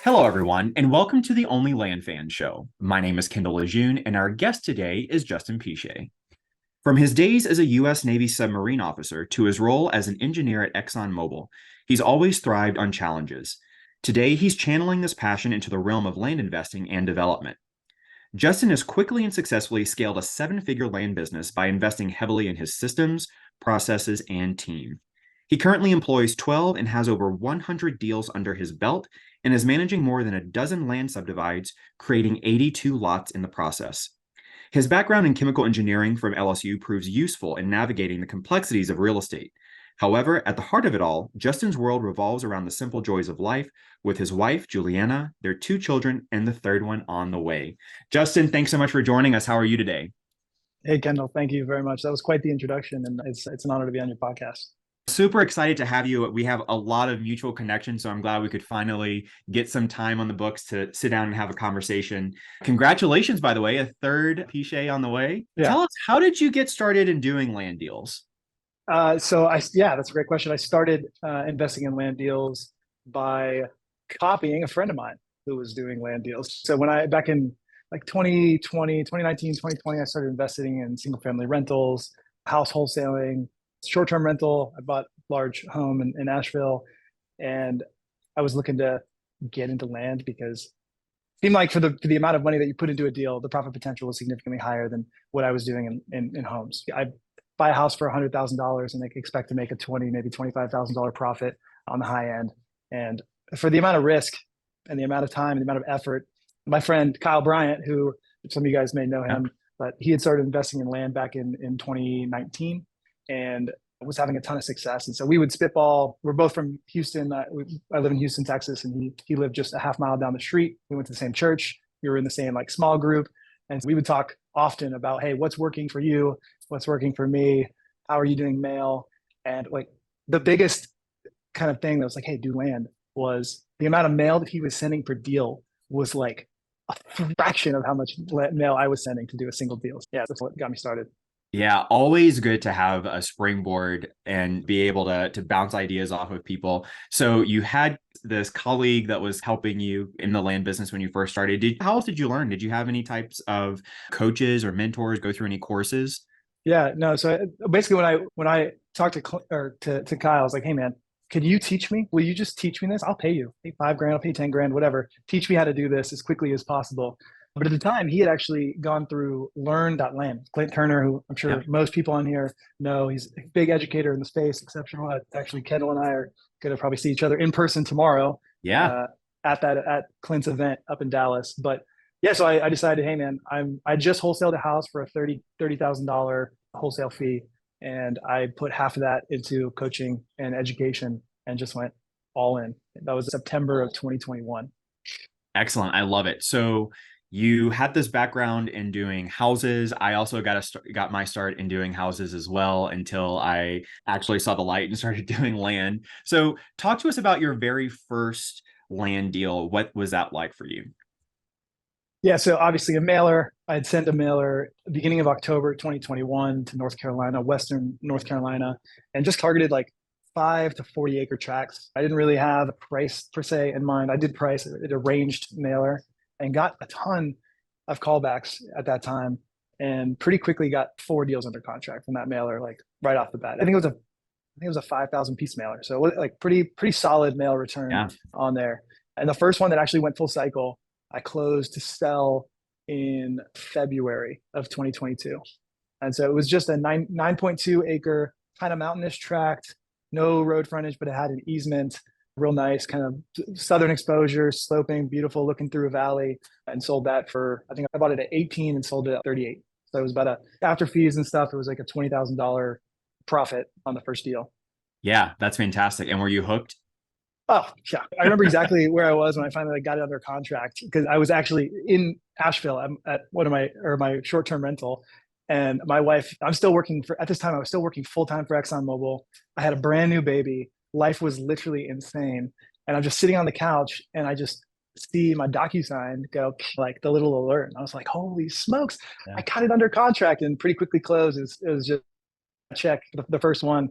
Hello, everyone, and welcome to the Only Land Fan Show. My name is Kendall Lejeune, and our guest today is Justin Piche. From his days as a U.S. Navy submarine officer to his role as an engineer at ExxonMobil, he's always thrived on challenges. Today, he's channeling this passion into the realm of land investing and development. Justin has quickly and successfully scaled a seven-figure land business by investing heavily in his systems, processes, and team. He currently employs 12 and has over 100 deals under his belt and is managing more than a dozen land subdivides, creating 82 lots in the process. His background in chemical engineering from LSU proves useful in navigating the complexities of real estate. However, at the heart of it all, Justin's world revolves around the simple joys of life with his wife, Juliana, their two children, and the third one on the way. Justin, thanks so much for joining us. How are you today? Hey, Kendall, thank you very much. That was quite the introduction, and it's an honor to be on your podcast. Super excited to have you. We have a lot of mutual connections, so I'm glad we could finally get some time on the books to sit down and have a conversation. Congratulations, by the way, a third Piché on the way. Yeah. Tell us, how did you get started in doing land deals? That's a great question. I started investing in land deals by copying a friend of mine who was doing land deals. So back in like 2019, 2020, I started investing in single family rentals, house wholesaling, short-term rental. I bought a large home in Asheville, and I was looking to get into land because it seemed like for the amount of money that you put into a deal, the profit potential was significantly higher than what I was doing in homes. I buy a house for $100,000 and they expect to make a maybe $25,000 profit on the high end. And for the amount of risk and the amount of time and the amount of effort, my friend Kyle Bryant, who some of you guys may know him, but he had started investing in land back in 2019 and was having a ton of success. And so we would spitball. We're both from Houston. I live in Houston, Texas, and he lived just a half mile down the street. We went to the same church. We were in the same like small group. And we would talk often about, hey, what's working for you? What's working for me? How are you doing mail? And like the biggest kind of thing that was like, hey, do land, was the amount of mail that he was sending per deal was like a fraction of how much mail I was sending to do a single deal. Yeah, that's what got me started. Yeah, always good to have a springboard and be able to bounce ideas off of people. So you had this colleague that was helping you in the land business when you first started. How else did you learn? Did you have any types of coaches or mentors, go through any courses? Yeah, no. So basically, when I talked to Kyle, I was like, "Hey, man, can you teach me? Will you just teach me this? I'll pay you. Pay $5,000, I'll pay 10 grand, whatever. Teach me how to do this as quickly as possible." But at the time, he had actually gone through learn.land. Clint Turner, who I'm sure most people on here know, he's a big educator in the space, exceptional. Actually, Kendall and I are going to probably see each other in person tomorrow. Yeah. At Clint's event up in Dallas. But yeah, so I decided, hey man, I just wholesaled a house for a $30,000 wholesale fee, and I put half of that into coaching and education, and just went all in. That was September of 2021. Excellent. I love it. So you had this background in doing houses. I also got my start in doing houses as well until I actually saw the light and started doing land. So talk to us about your very first land deal. What was that like for you? Yeah, so obviously a mailer. I had sent a mailer beginning of October 2021 to North Carolina, Western North Carolina, and just targeted like 5 to 40 acre tracts. I didn't really have a price per se in mind. I did price it, arranged mailer, and got a ton of callbacks at that time, and pretty quickly got 4 deals under contract from that mailer, like right off the bat. I think it was a 5,000 piece mailer, so like pretty solid mail return on there. And the first one that actually went full cycle, I closed to sell in February of 2022, and so it was just a 9.2 acre kind of mountainous tract, no road frontage, but it had an easement. Real nice, kind of southern exposure, sloping, beautiful, looking through a valley, and sold that for, I think I bought it at 18 and sold it at 38. So it was about after fees and stuff, it was like a $20,000 profit on the first deal. Yeah, that's fantastic. And were you hooked? Oh, yeah. I remember exactly where I was when I finally got it under contract, because I was actually in Asheville. I'm at my short-term rental. And my wife, at this time, I was still working full-time for ExxonMobil. I had a brand new baby. Life was literally insane. And I'm just sitting on the couch and I just see my DocuSign go like the little alert. And I was like, holy smokes, I got it under contract, and pretty quickly closed. It was just a check, the first one,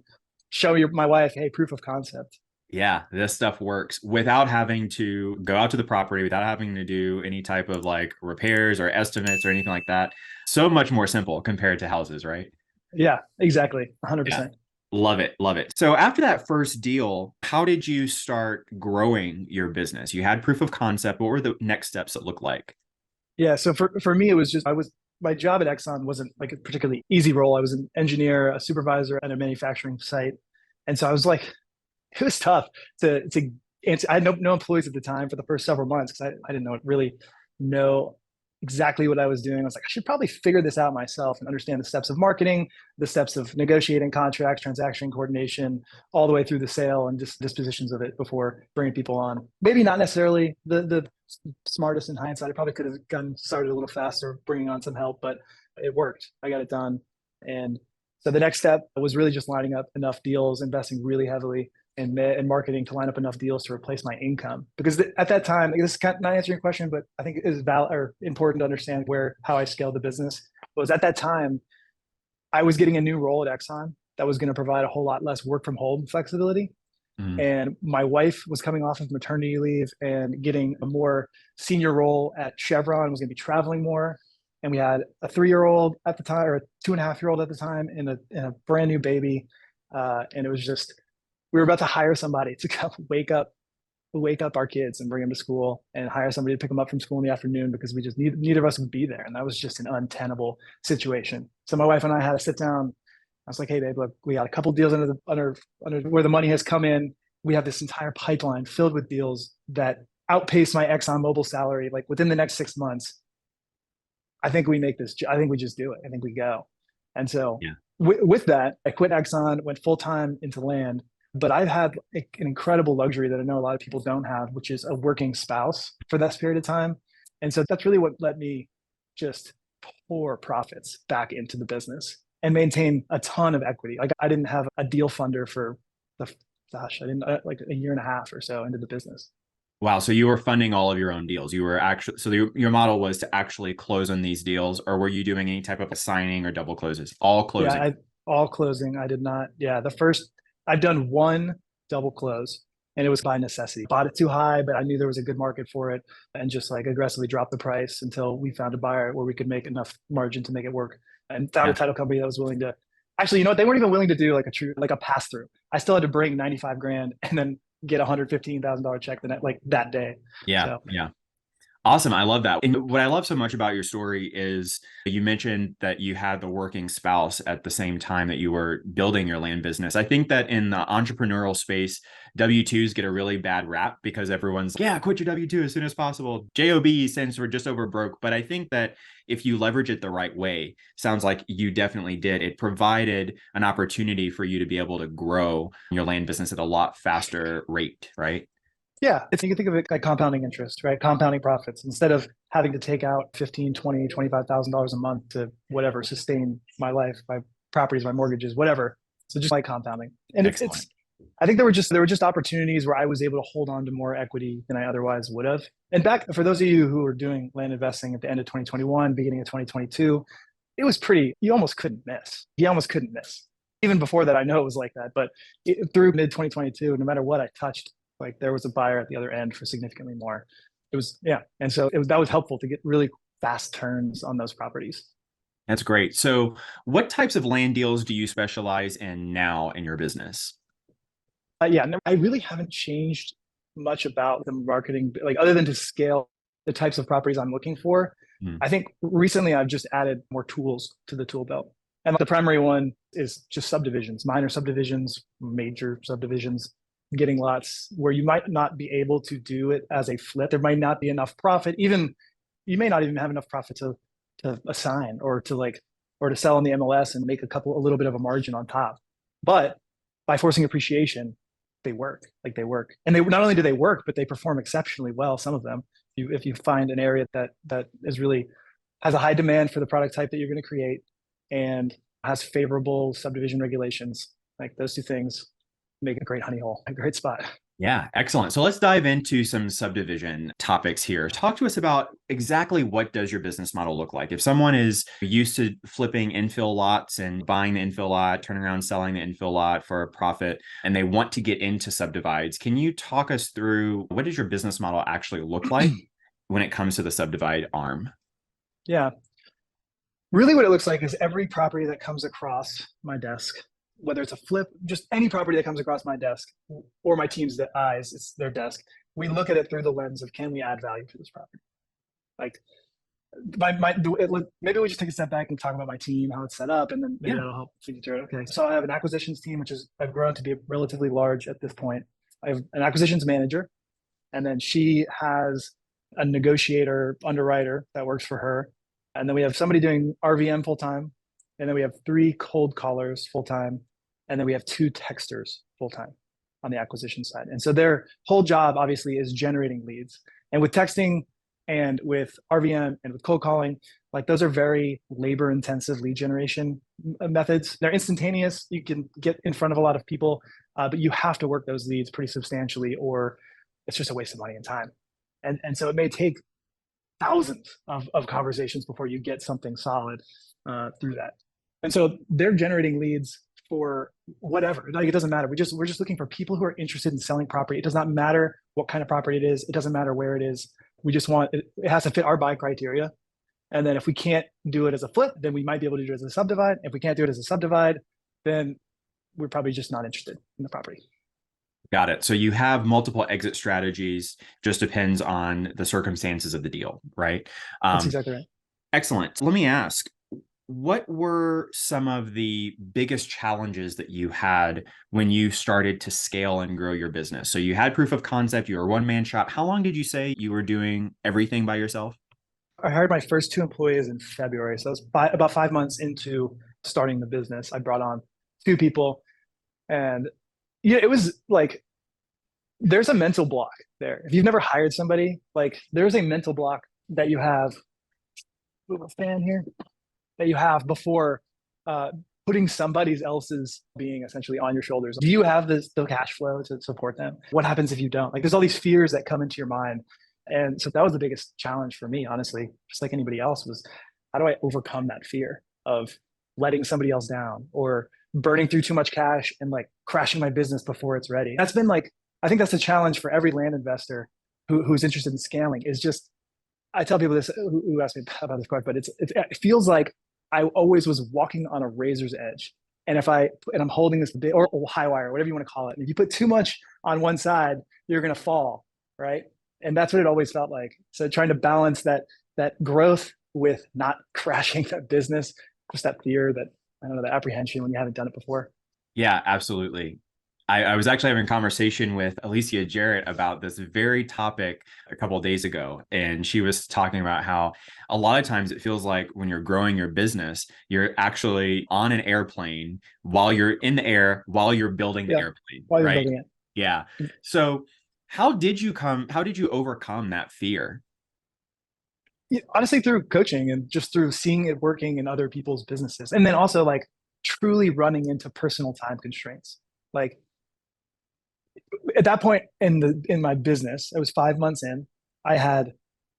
show my wife, hey, proof of concept. Yeah, this stuff works without having to go out to the property, without having to do any type of like repairs or estimates or anything like that. So much more simple compared to houses, right? Yeah, exactly. Yeah. 100%. Love it. Love it. So after that first deal, how did you start growing your business? You had proof of concept. What were the next steps that looked like? Yeah. So for me, it was just, my job at Exxon wasn't like a particularly easy role. I was an engineer, a supervisor at a manufacturing site. And so I was like, it was tough to answer. I had no employees at the time for the first several months because I didn't really know exactly what I was doing. I was like, I should probably figure this out myself and understand the steps of marketing, the steps of negotiating contracts, transaction coordination, all the way through the sale and just dispositions of it before bringing people on. Maybe not necessarily the smartest in hindsight. I probably could have gotten started a little faster, bringing on some help, but it worked. I got it done. And so the next step was really just lining up enough deals, investing really heavily in marketing to line up enough deals to replace my income. Because at that time, this is kind of not answering your question, but I think it is valid or important to understand how I scaled the business. Was at that time, I was getting a new role at Exxon that was going to provide a whole lot less work from home flexibility. Mm. And my wife was coming off of maternity leave and getting a more senior role at Chevron, was going to be traveling more. And we had a 3-year-old at the time, or a 2.5-year-old at the time, and a brand new baby. And it was just, we were about to hire somebody to come wake up our kids and bring them to school, and hire somebody to pick them up from school in the afternoon because we just neither of us would be there. And that was just an untenable situation. So my wife and I had to sit down. I was like, hey, babe, look, we got a couple deals under where the money has come in. We have this entire pipeline filled with deals that outpace my ExxonMobil salary. Like within the next 6 months, I think we make this. I think we just do it. I think we go. And so Yeah. with that, I quit Exxon, went full time into land. But I've had an incredible luxury that I know a lot of people don't have, which is a working spouse for that period of time. And so that's really what let me just pour profits back into the business and maintain a ton of equity. Like I didn't have a deal funder for the, gosh, I didn't like a year and a half or so into the business. Wow. So you were funding all of your own deals. You were actually, so your model was to actually close on these deals, or were you doing any type of signing or double closes? All Yeah, closing. all closing. I did not. Yeah, I've done one double close, and it was by necessity. Bought it too high, but I knew there was a good market for it, and just like aggressively dropped the price until we found a buyer where we could make enough margin to make it work, and found a Yeah. title company that was willing to. Actually, you know what? They weren't even willing to do like a pass through. I still had to bring 95 grand and then get $115,000 check that day. Yeah. So Yeah. Awesome. I love that. And what I love so much about your story is you mentioned that you had the working spouse at the same time that you were building your land business. I think that in the entrepreneurial space, W-2s get a really bad rap because everyone's, yeah, quit your W-2 as soon as possible. JOB since we're just over broke. But I think that if you leverage it the right way, sounds like you definitely did. It provided an opportunity for you to be able to grow your land business at a lot faster rate, right? yeah, you can think of it like compounding interest, right? Compounding profits instead of having to take out 15, 20, $25,000 a month to whatever sustain my life, my properties, my mortgages, whatever. So just like compounding. And Excellent. I think there were just opportunities where I was able to hold on to more equity than I otherwise would have. And back for those of you who were doing land investing at the end of 2021, beginning of 2022, it was you almost couldn't miss. You almost couldn't miss. Even before that, I know it was like that, but through mid 2022, no matter what I touched, like there was a buyer at the other end for significantly more. It was, yeah. And so that was helpful to get really fast turns on those properties. That's great. So, what types of land deals do you specialize in now in your business? Yeah, no, I really haven't changed much about the marketing, like other than to scale the types of properties I'm looking for. Hmm. I think recently I've just added more tools to the tool belt. And the primary one is just subdivisions, minor subdivisions, major subdivisions, getting lots where you might not be able to do it as a flip. There might not be enough profit. Even you may not even have enough profit to assign or to sell on the MLS and make a little bit of a margin on top. But by forcing appreciation, they work. Like they work. And they not only do they work, but they perform exceptionally well, some of them. If you find an area that is really has a high demand for the product type that you're going to create and has favorable subdivision regulations, like those two things make a great honey hole, a great spot. Yeah, excellent. So let's dive into some subdivision topics here. Talk to us about exactly what does your business model look like? If someone is used to flipping infill lots and buying the infill lot, turning around selling the infill lot for a profit, and they want to get into subdivides, can you talk us through what does your business model actually look like when it comes to the subdivide arm? Yeah. Really, what it looks like is every property that comes across my desk, whether it's a flip, just any property that comes across my desk or my team's eyes, it's their desk. We look at it through the lens of can we add value to this property? Like maybe we just take a step back and talk about my team, how it's set up, and then maybe Yeah. that'll help feed you through it. Okay. So I have an acquisitions team, which is I've grown to be relatively large at this point. I have an acquisitions manager, and then she has a negotiator underwriter that works for her, and then we have somebody doing RVM full time, and then we have 3 cold callers full time, and then we have 2 texters full time on the acquisition side. And so their whole job obviously is generating leads. And with texting and with RVM and with cold calling, like those are very labor intensive lead generation methods. They're instantaneous. You can get in front of a lot of people, but you have to work those leads pretty substantially, or it's just a waste of money and time. And so it may take thousands of conversations before you get something solid through that. And so they're generating leads for whatever. Like it doesn't matter. We're just looking for people who are interested in selling property. It does not matter what kind of property it is. It doesn't matter where it is. We just want it has to fit our buy criteria. And then if we can't do it as a flip, then we might be able to do it as a subdivide. If we can't do it as a subdivide, then we're probably just not interested in the property. Got it. So you have multiple exit strategies, just depends on the circumstances of the deal, right? That's exactly right. Excellent. Let me ask, what were some of the biggest challenges that you had when you started to scale and grow your business? So you had proof of concept, you were a one-man shop. How long did you say you were doing everything by yourself? I hired my first 2 employees in February. So it was about 5 months into starting the business. I brought on 2 people, and yeah, it was like there's a mental block there. If you've never hired somebody, like there's a mental block that you have. Move a fan here that you have before putting somebody else's being essentially on your shoulders. Do you have the cash flow to support them? What happens if you don't? Like there's all these fears that come into your mind. And so that was the biggest challenge for me, honestly, just like anybody else, was how do I overcome that fear of letting somebody else down or burning through too much cash and like crashing my business before it's ready? That's been like, I think that's a challenge for every land investor who's interested in scaling, is just, I tell people this who ask me about this question, but it feels like I always was walking on a razor's edge. And I'm holding this big or high wire, whatever you want to call it. And if you put too much on one side, you're going to fall, right? And that's what it always felt like. So trying to balance that growth with not crashing that business, just that fear, that I don't know, the apprehension when you haven't done it before. Yeah, absolutely. I was actually having a conversation with Alicia Jarrett about this very topic a couple of days ago. And she was talking about how a lot of times it feels like when you're growing your business, you're actually on an airplane while you're in the air, while you're building the Yeah, airplane, while you're right? building Yeah. it. So how did you overcome that fear? Yeah, honestly, through coaching and just through seeing it working in other people's businesses. And then also like truly running into personal time constraints. Like at that point in my business, it was 5 months in, I had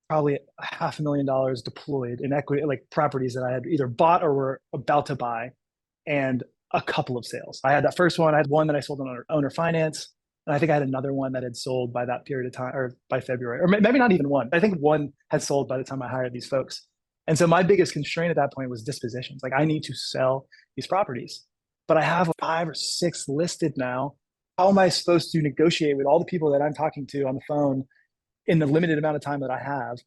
probably $500,000 deployed in equity, like properties that I had either bought or were about to buy, and a couple of sales. I had that first one. I had one that I sold on owner finance, and I think I had another one that had sold by that period of time, or by February, or maybe not even one. I think one had sold by the time I hired these folks. And so my biggest constraint at that point was dispositions. Like I need to sell these properties, but I have 5 or 6 listed now. How am I supposed to negotiate with all the people that I'm talking to on the phone in the limited amount of time that I have,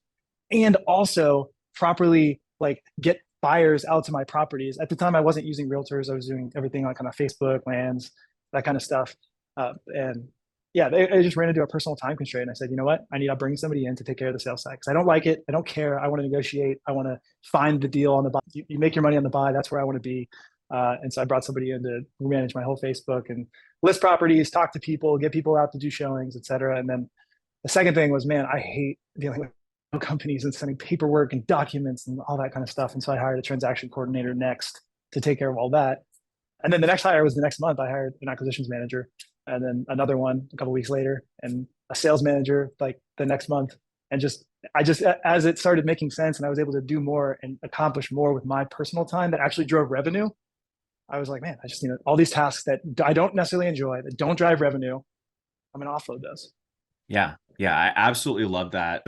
and also properly like get buyers out to my properties? At the time, I wasn't using realtors. I was doing everything on kind of Facebook, lands, that kind of stuff. And yeah, I just ran into a personal time constraint. And I said, you know what? I need to bring somebody in to take care of the sales side because I don't like it. I don't care. I want to negotiate. I want to find the deal on the buy. You make your money on the buy. That's where I want to be. And so I brought somebody in to manage my whole Facebook and list properties, talk to people, get people out to do showings, et cetera. And then the second thing was, man, I hate dealing with companies and sending paperwork and documents and all that kind of stuff. And so I hired a transaction coordinator next to take care of all that. And then the next hire was the next month. I hired an acquisitions manager. and then another one a couple weeks later, and a sales manager like the next month. And as it started making sense and I was able to do more and accomplish more with my personal time that actually drove revenue, I was like, man, I just need all these tasks that I don't necessarily enjoy, that don't drive revenue. I'm going to offload those. Yeah. Yeah. I absolutely love that.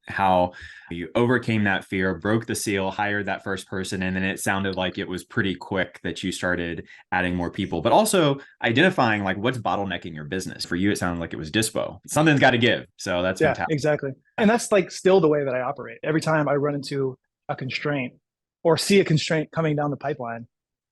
How you overcame that fear, broke the seal, hired that first person. And then it sounded like it was pretty quick that you started adding more people, but also identifying like what's bottlenecking your business. For you, it sounded like it was dispo. Something's got to give. So that's Yeah, fantastic. exactly. And that's like still the way that I operate. Every time I run into a constraint or see a constraint coming down the pipeline,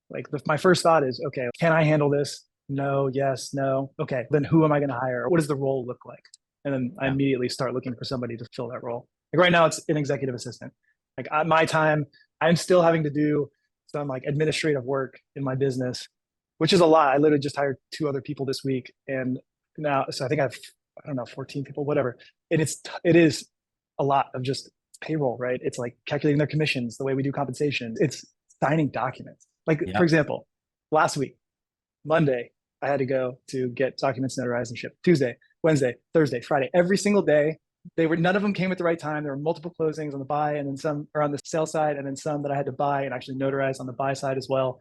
like my first thought is, okay, can I handle this? No, yes, no. Okay, then who am I going to hire? What does the role look like? And then I Yeah. immediately start looking for somebody to fill that role. Like right now, it's an executive assistant. Like at my time, I'm still having to do some like administrative work in my business, which is a lot. I literally just hired 2 other people this week, and now so I think I don't know 14 people, whatever. And it is a lot of just payroll, right? It's like calculating their commissions, the way we do compensation. It's signing documents. Like for Yep. example, last week, Monday, I had to go to get documents notarized and shipped. Tuesday, Wednesday, Thursday, Friday, every single day. None of them came at the right time. There were multiple closings on the buy, and then some are on the sell side, and then some that I had to buy and actually notarize on the buy side as well.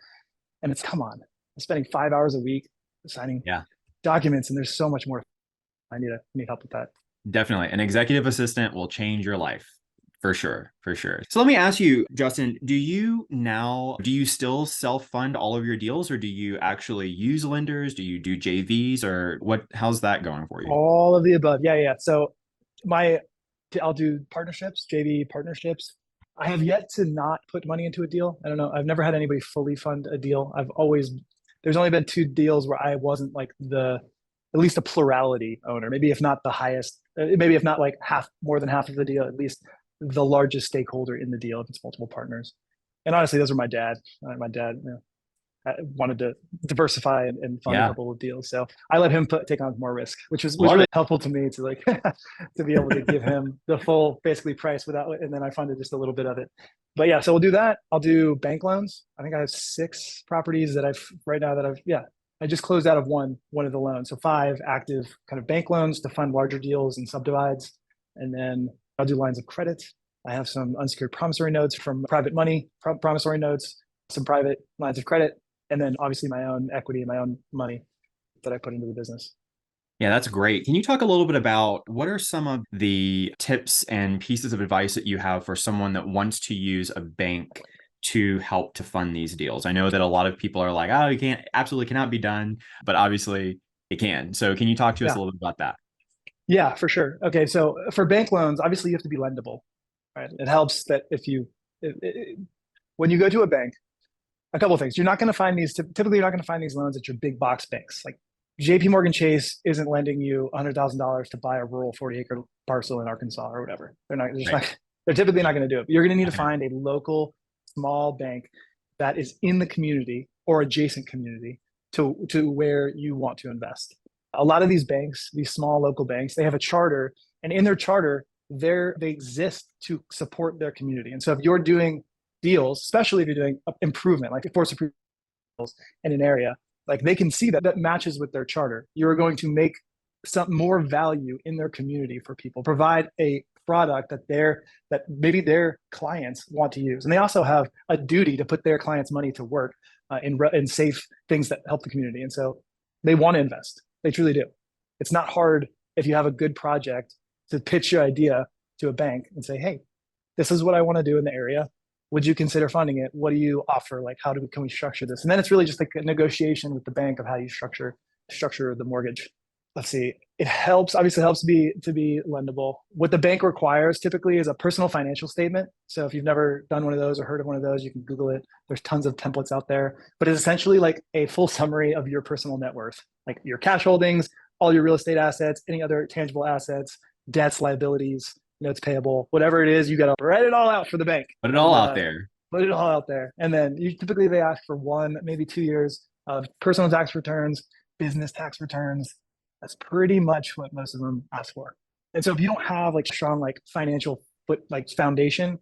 And it's come on, I'm spending 5 hours a week signing Yeah. documents, and there's so much more. I need help with that. Definitely. An executive assistant will change your life. For sure, for sure. So let me ask you, Justin, do you still self-fund all of your deals, or do you actually use lenders? Do you do JVs, or how's that going for you? All of the above. Yeah, yeah. So my I'll do partnerships, JV partnerships. I have yet to not put money into a deal. I don't know. I've never had anybody fully fund a deal. There's only been 2 deals where I wasn't like at least a plurality owner, maybe if not the highest, maybe if not like more than half of the deal, at least the largest stakeholder in the deal if it's multiple partners. And honestly, those are my dad. My dad, wanted to diversify and fund a Yeah, couple of deals. So I let him take on more risk, which was love really it. helpful to me to like to be able to give him the full basically price without, and then I funded just a little bit of it. But yeah, so we'll do that. I'll do bank loans. I think I have 6 properties that I just closed out of one of the loans. So 5 active kind of bank loans to fund larger deals and subdivides. And then I'll do lines of credit. I have some unsecured promissory notes from private money, promissory notes, some private lines of credit, and then obviously my own equity and my own money that I put into the business. Yeah, that's great. Can you talk a little bit about what are some of the tips and pieces of advice that you have for someone that wants to use a bank to help to fund these deals? I know that a lot of people are like, oh, you can't, absolutely cannot be done, but obviously it can. So can you talk to us a Yeah, little bit about that? yeah, for sure. Okay, so for bank loans, obviously you have to be lendable, right? It helps that if you when you go to a bank, a couple of things. You're not going to find these. Typically, you're not going to find these loans at your big box banks. Like J.P. Morgan Chase isn't lending you $100,000 to buy a rural 40-acre parcel in Arkansas or whatever. They're just Right. not. They're typically not going to do it. But you're going to need to Okay. find a local small bank that is in the community or adjacent community to where you want to invest. A lot of these banks, these small local banks, they have a charter, and in their charter, they exist to support their community. And so if you're doing deals, especially if you're doing improvement, like force improvement in an area, like they can see that that matches with their charter. You're going to make some more value in their community for people, provide a product that maybe their clients want to use, and they also have a duty to put their clients' money to work in safe things that help the community. And so they want to invest. They truly do. It's not hard if you have a good project to pitch your idea to a bank and say, "Hey, this is what I want to do in the area. Would you consider funding it? What do you offer? Like, can we structure this?" And then it's really just like a negotiation with the bank of how you structure the mortgage. Let's see. It helps, obviously helps to be lendable. What the bank requires typically is a personal financial statement. So if you've never done one of those or heard of one of those, you can Google it. There's tons of templates out there, but it's essentially like a full summary of your personal net worth, like your cash holdings, all your real estate assets, any other tangible assets, debts, liabilities, notes payable, whatever it is, you got to write it all out for the bank Put it and all out there. put it all out there. And then typically they ask for 1, maybe 2 years of personal tax returns, business tax returns. That's pretty much what most of them ask for. And so if you don't have like strong like financial foundation,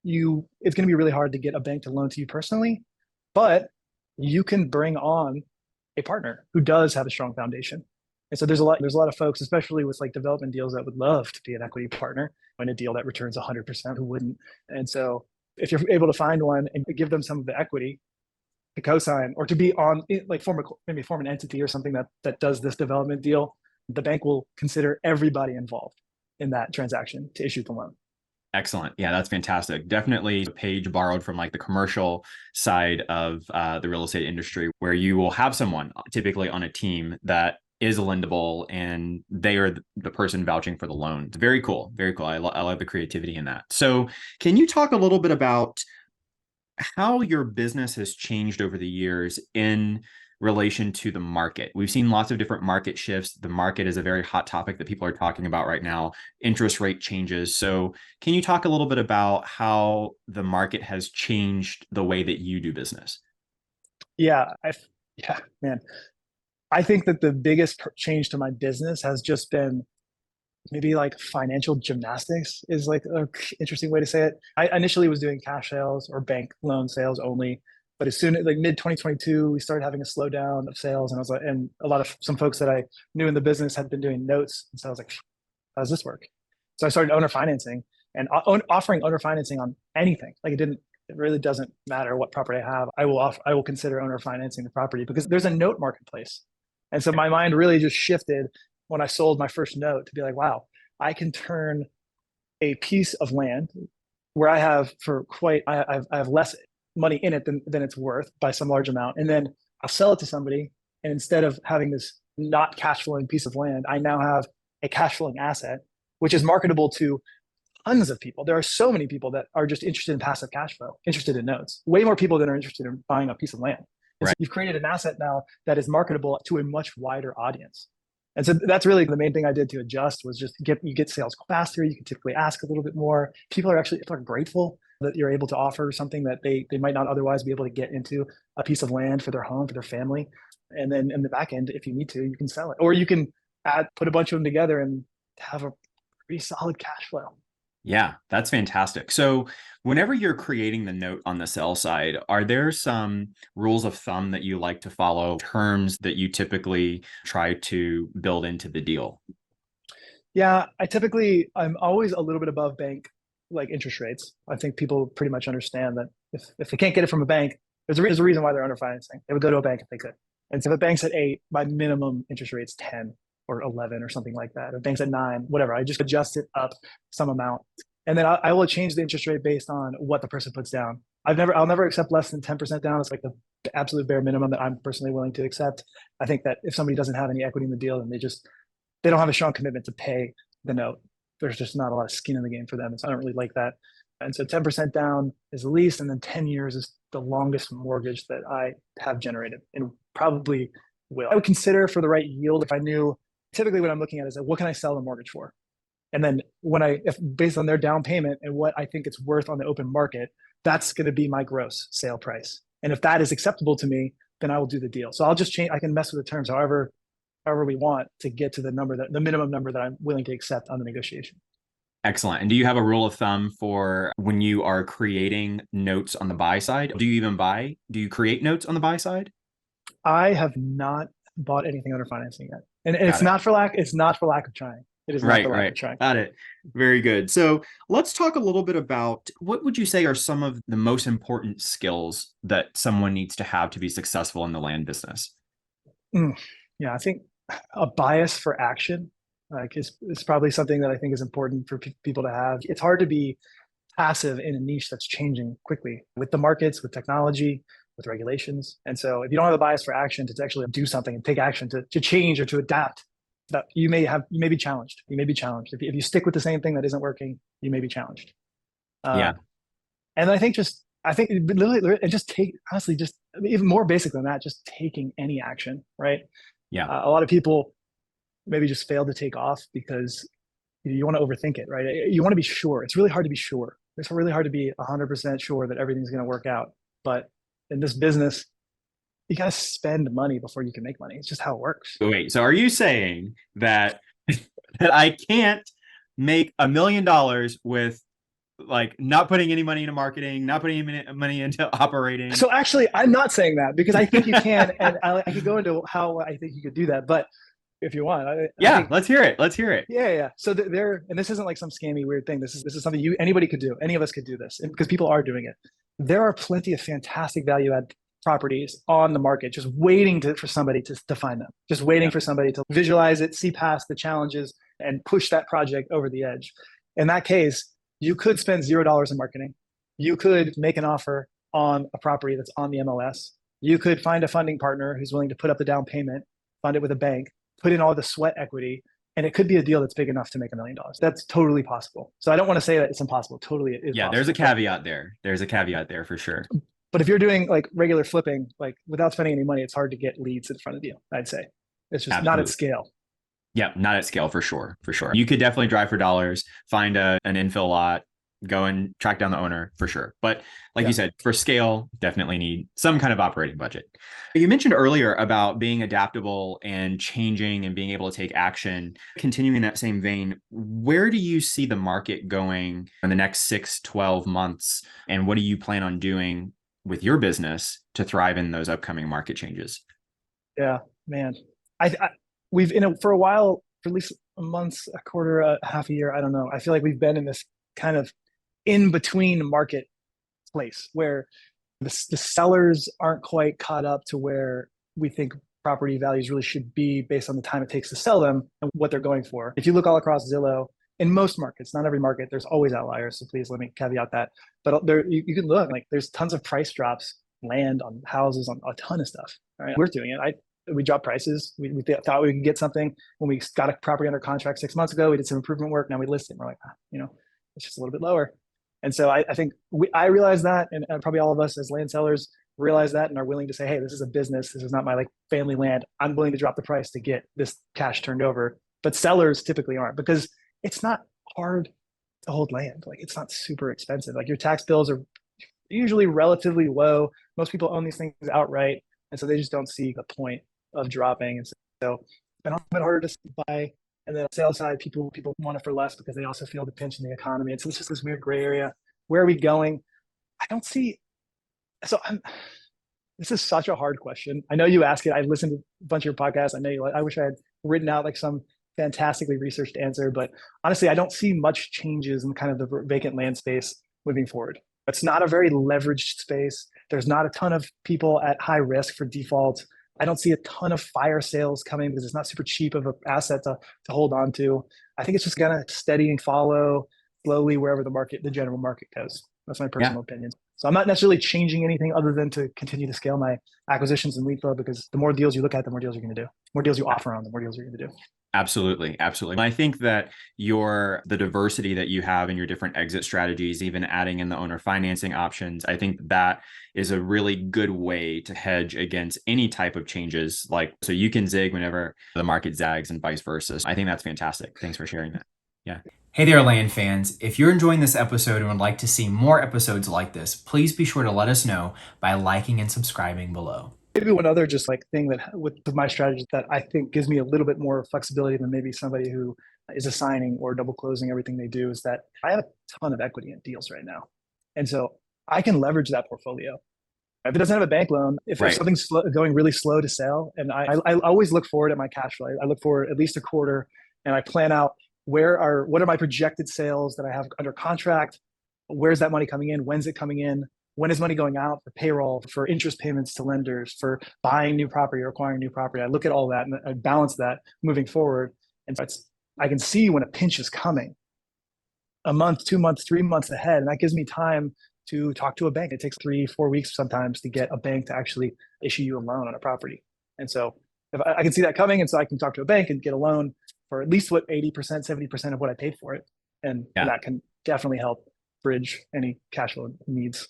it's going to be really hard to get a bank to loan to you personally. But you can bring on a partner who does have a strong foundation. And so there's a lot of folks, especially with like development deals, that would love to be an equity partner in a deal that returns 100%. Who wouldn't? And so if you're able to find one and give them some of the equity to co-sign or to be on, like maybe form an entity or something that does this development deal, the bank will consider everybody involved in that transaction to issue the loan. Excellent. Yeah, that's fantastic. Definitely a page borrowed from like the commercial side of the real estate industry, where you will have someone typically on a team that is lendable and they are the person vouching for the loan. It's very cool. Very cool. I love the creativity in that. So can you talk a little bit about how your business has changed over the years in relation to the market? We've seen lots of different market shifts. The market is a very hot topic that people are talking about right now. Interest rate changes. So can you talk a little bit about how the market has changed the way that you do business? Yeah, yeah, man. I think that the biggest change to my business has just been maybe like financial gymnastics is like an interesting way to say it. I initially was doing cash sales or bank loan sales only, but as soon as like mid 2022, we started having a slowdown of sales, and I was like, and a lot of some folks that I knew in the business had been doing notes, and so I was like, how does this work? So I started owner financing and offering owner financing on anything. Like it really doesn't matter what property I have. I will consider owner financing the property because there's a note marketplace. And so my mind really just shifted when I sold my first note to be like, wow, I can turn a piece of land where I have less money in it than it's worth by some large amount. And then I'll sell it to somebody. And instead of having this not cash flowing piece of land, I now have a cash flowing asset, which is marketable to tons of people. There are so many people that are just interested in passive cash flow, interested in notes, way more people than are interested in buying a piece of land. And so you've created an asset now that is marketable to a much wider audience. And so that's really the main thing I did to adjust was just you get sales faster. You can typically ask a little bit more. People are grateful that you're able to offer something that they might not otherwise be able to get into, a piece of land for their home, for their family. And then in the back end, if you need to, you can sell it. Or you can put a bunch of them together and have a pretty solid cash flow. Yeah, that's fantastic. So whenever you're creating the note on the sell side, are there some rules of thumb that you like to follow, terms that you typically try to build into the deal? Yeah, I'm always a little bit above bank like interest rates. I think people pretty much understand that if they can't get it from a bank, there's a reason why they're underfinancing. They would go to a bank if they could. And so if a bank's at 8, my minimum interest rate's 10 or 11 or something like that. If bank's at 9, whatever, I just adjust it up some amount. And then I will change the interest rate based on what the person puts down. I'll never accept less than 10% down. It's like the absolute bare minimum that I'm personally willing to accept. I think that if somebody doesn't have any equity in the deal, then they don't have a strong commitment to pay the note. There's just not a lot of skin in the game for them. And so I don't really like that. And so 10% down is the least, and then 10 years is the longest mortgage that I have generated and probably will. I would consider for the right yield if I knew, typically what I'm looking at is what can I sell the mortgage for? And then if based on their down payment and what I think it's worth on the open market, that's going to be my gross sale price. And if that is acceptable to me, then I will do the deal. So I'll just change, I can mess with the terms however we want to get to the minimum number that I'm willing to accept on the negotiation. Excellent. And do you have a rule of thumb for when you are creating notes on the buy side? Do you create notes on the buy side? I have not bought anything under financing yet. And it's not for lack of trying. It is not for lack of trying. Got it. Very good. So let's talk a little bit about what would you say are some of the most important skills that someone needs to have to be successful in the land business? Yeah, I think a bias for action is probably something that I think is important for people to have. It's hard to be passive in a niche that's changing quickly with the markets, with technology, with regulations. And so if you don't have a bias for action to actually do something and take action to change or to adapt, that you may be challenged. You may be challenged. If you stick with the same thing that isn't working, you may be challenged. Yeah. And I think literally, and just even more basic than that, just taking any action, right? Yeah. A lot of people maybe just fail to take off because you want to overthink it, right? You want to be sure. It's really hard to be sure. It's really hard to be 100% sure that everything's going to work out. But in this business, you got to spend money before you can make money. It's just how it works. Wait, so are you saying that I can't make $1 million with like not putting any money into marketing, not putting any money into operating? So actually, I'm not saying that because I think you can, and I could go into how I think you could do that. But if you want. I Yeah, think, let's hear it. Let's hear it. yeah. So there, and this isn't like some scammy weird thing. This is something anybody could do. Any of us could do this, and because people are doing it. There are plenty of fantastic value add properties on the market, just waiting for somebody to find them, just waiting Yeah. for somebody to visualize it, see past the challenges, and push that project over the edge. In that case, you could spend $0 in marketing. You could make an offer on a property that's on the MLS. You could find a funding partner who's willing to put up the down payment, fund it with a bank, put in all the sweat equity, and it could be a deal that's big enough to make $1 million. That's totally possible. So I don't want to say that it's impossible. Totally, it is Yeah, possible. there's a caveat there. There's a caveat there for sure. But if you're doing like regular flipping, like without spending any money, it's hard to get leads in front of you, I'd say. It's just not at scale. Yeah, not at scale for sure. For sure. You could definitely drive for dollars, find an infill lot, go and track down the owner for sure. But like you said, for scale, definitely need some kind of operating budget. You mentioned earlier about being adaptable and changing and being able to take action. Continuing in that same vein, where do you see the market going in the next 6-12 months? And what do you plan on doing with your business to thrive in those upcoming market changes? Yeah, man. We've for a while, for at least a month, a quarter, a half a year, I don't know. I feel like we've been in this kind of in between market place where the sellers aren't quite caught up to where we think property values really should be based on the time it takes to sell them and what they're going for. If you look all across Zillow, in most markets, not every market, there's always outliers. So please let me caveat that. But there, you can look, like there's tons of price drops, land on houses, on a ton of stuff. Right? We're doing it. We dropped prices. We thought we could get something when we got a property under contract 6 months ago. We did some improvement work. Now we list it. And we're like, it's just a little bit lower. And so I think I realize that, and probably all of us as land sellers realize that and are willing to say, hey, this is a business. This is not my like family land. I'm willing to drop the price to get this cash turned over. But sellers typically aren't, because it's not hard to hold land. Like it's not super expensive. Like your tax bills are usually relatively low. Most people own these things outright. And so they just don't see the point of dropping. And so it's been a bit harder to buy. And then on the sales side, people want it for less because they also feel the pinch in the economy. And so it's just this weird gray area. Where are we going? I don't see. So this is such a hard question. I know you ask it. I listened to a bunch of your podcasts. I know I wish I had written out like some fantastically researched answer, but honestly, I don't see much changes in kind of the vacant land space moving forward. It's not a very leveraged space. There's not a ton of people at high risk for default. I don't see a ton of fire sales coming because it's not super cheap of an asset to hold on to. I think it's just gonna steady and follow slowly wherever the general market goes. That's my personal opinion. So I'm not necessarily changing anything other than to continue to scale my acquisitions and lead flow, because the more deals you look at, the more deals you're going to do. The more deals you offer on, the more deals you're going to do. Absolutely. Absolutely. I think that the diversity that you have in your different exit strategies, even adding in the owner financing options, I think that is a really good way to hedge against any type of changes. So you can zig whenever the market zags and vice versa. I think that's fantastic. Thanks for sharing that. Yeah. Hey there, land fans. If you're enjoying this episode and would like to see more episodes like this, please be sure to let us know by liking and subscribing below. Maybe one other just like thing that with my strategy that I think gives me a little bit more flexibility than maybe somebody who is assigning or double closing everything they do is that I have a ton of equity in deals right now. And so I can leverage that portfolio. If it doesn't have a bank loan, if something's going really slow to sell, and I always look forward at my cash flow. I look forward at least a quarter, and I plan out what are my projected sales that I have under contract? Where's that money coming in? When's it coming in? When is money going out for payroll, for interest payments to lenders, for buying new property or acquiring new property? I look at all that and I balance that moving forward. And so I can see when a pinch is coming, a month, 2 months, 3 months ahead. And that gives me time to talk to a bank. It takes 3-4 weeks sometimes to get a bank to actually issue you a loan on a property. And so if I can see that coming, and so I can talk to a bank and get a loan for at least 80%, 70% of what I paid for it. And that can definitely help bridge any cash flow needs.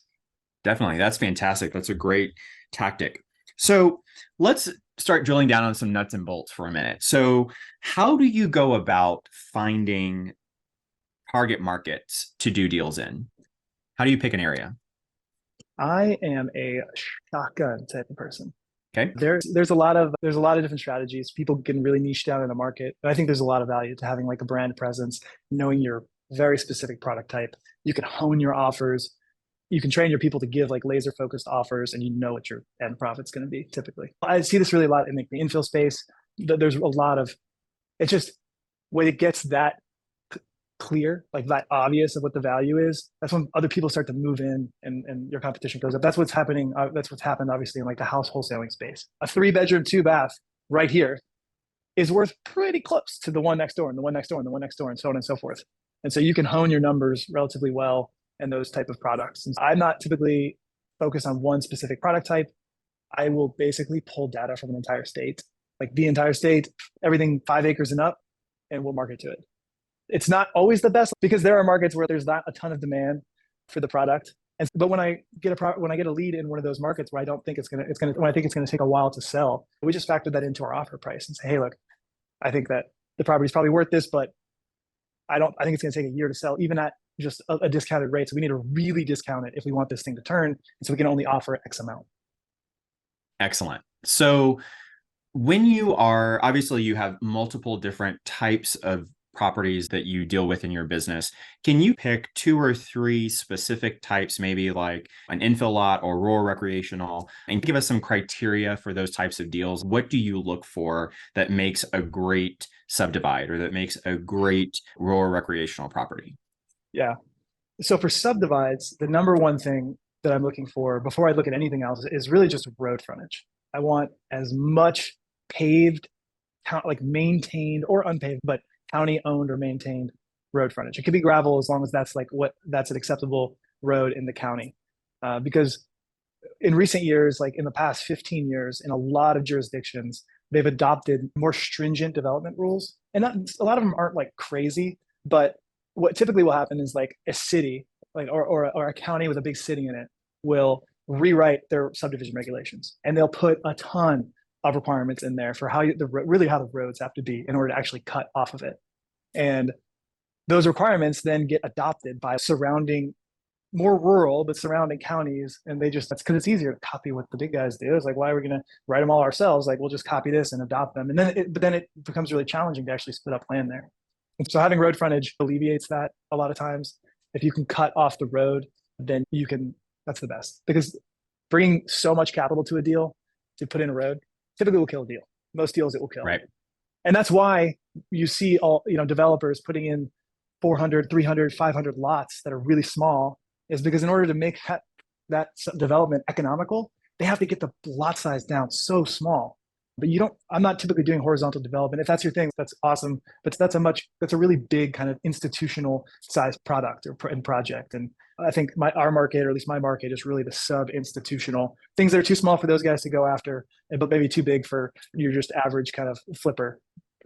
Definitely. That's fantastic. That's a great tactic. So let's start drilling down on some nuts and bolts for a minute. So how do you go about finding target markets to do deals in? How do you pick an area? I am a shotgun type of person. Okay. There's a lot of different strategies. People can really niche down in the market. And I think there's a lot of value to having like a brand presence, knowing your very specific product type. You can hone your offers. You can train your people to give like laser focused offers, and you know what your end profit's going to be typically. I see this really a lot in like the infill space. There's a lot of It's just when it gets that clear, like that obvious of what the value is, that's when other people start to move in and your competition goes up. That's what's happening. That's what's happened, obviously, in like the house wholesaling space. A 3-bedroom, 2-bath right here is worth pretty close to the one next door and the one next door and the one next door and so on and so forth. And so you can hone your numbers relatively well in those type of products. And I'm not typically focused on one specific product type. I will basically pull data from an entire state, like the entire state, everything 5 acres and up, and we'll market to it. It's not always the best because there are markets where there's not a ton of demand for the product. And but when I get a lead in one of those markets where I don't think when I think it's gonna take a while to sell, we just factor that into our offer price and say, hey, look, I think that the property is probably worth this, but I think it's gonna take a year to sell, even at just a discounted rate. So we need to really discount it if we want this thing to turn. And so we can only offer X amount. Excellent. So when you are, obviously you have multiple different types of properties that you deal with in your business. Can you pick 2 or 3 specific types, maybe like an infill lot or rural recreational, and give us some criteria for those types of deals? What do you look for that makes a great subdivide or that makes a great rural recreational property? Yeah. So for subdivides, the number one thing that I'm looking for before I look at anything else is really just road frontage. I want as much paved, like maintained or unpaved, but county owned or maintained road frontage. It could be gravel as long as that's an acceptable road in the county. Because in recent years, like in the past 15 years, in a lot of jurisdictions, they've adopted more stringent development rules. And a lot of them aren't like crazy, but what typically will happen is like a city, like or a county with a big city in it will rewrite their subdivision regulations, and they'll put a ton of requirements in there for how the roads have to be in order to actually cut off of it. And those requirements then get adopted by surrounding, more rural but surrounding counties, and that's because it's easier to copy what the big guys do. It's like, why are we going to write them all ourselves? Like, we'll just copy this and adopt them. And then it becomes really challenging to actually split up land there. And so having road frontage alleviates that a lot of times. If you can cut off the road, then that's the best, because bringing so much capital to a deal to put in a road typically will kill a deal. Most deals it will kill. Right. And that's why you see developers putting in 400, 300, 500 lots that are really small, is because in order to make that development economical, they have to get the lot size down so small. But I'm not typically doing horizontal development. If that's your thing, that's awesome. But that's a really big kind of institutional size product and project. And I think our market, or at least my market, is really the sub-institutional things that are too small for those guys to go after, but maybe too big for your just average kind of flipper,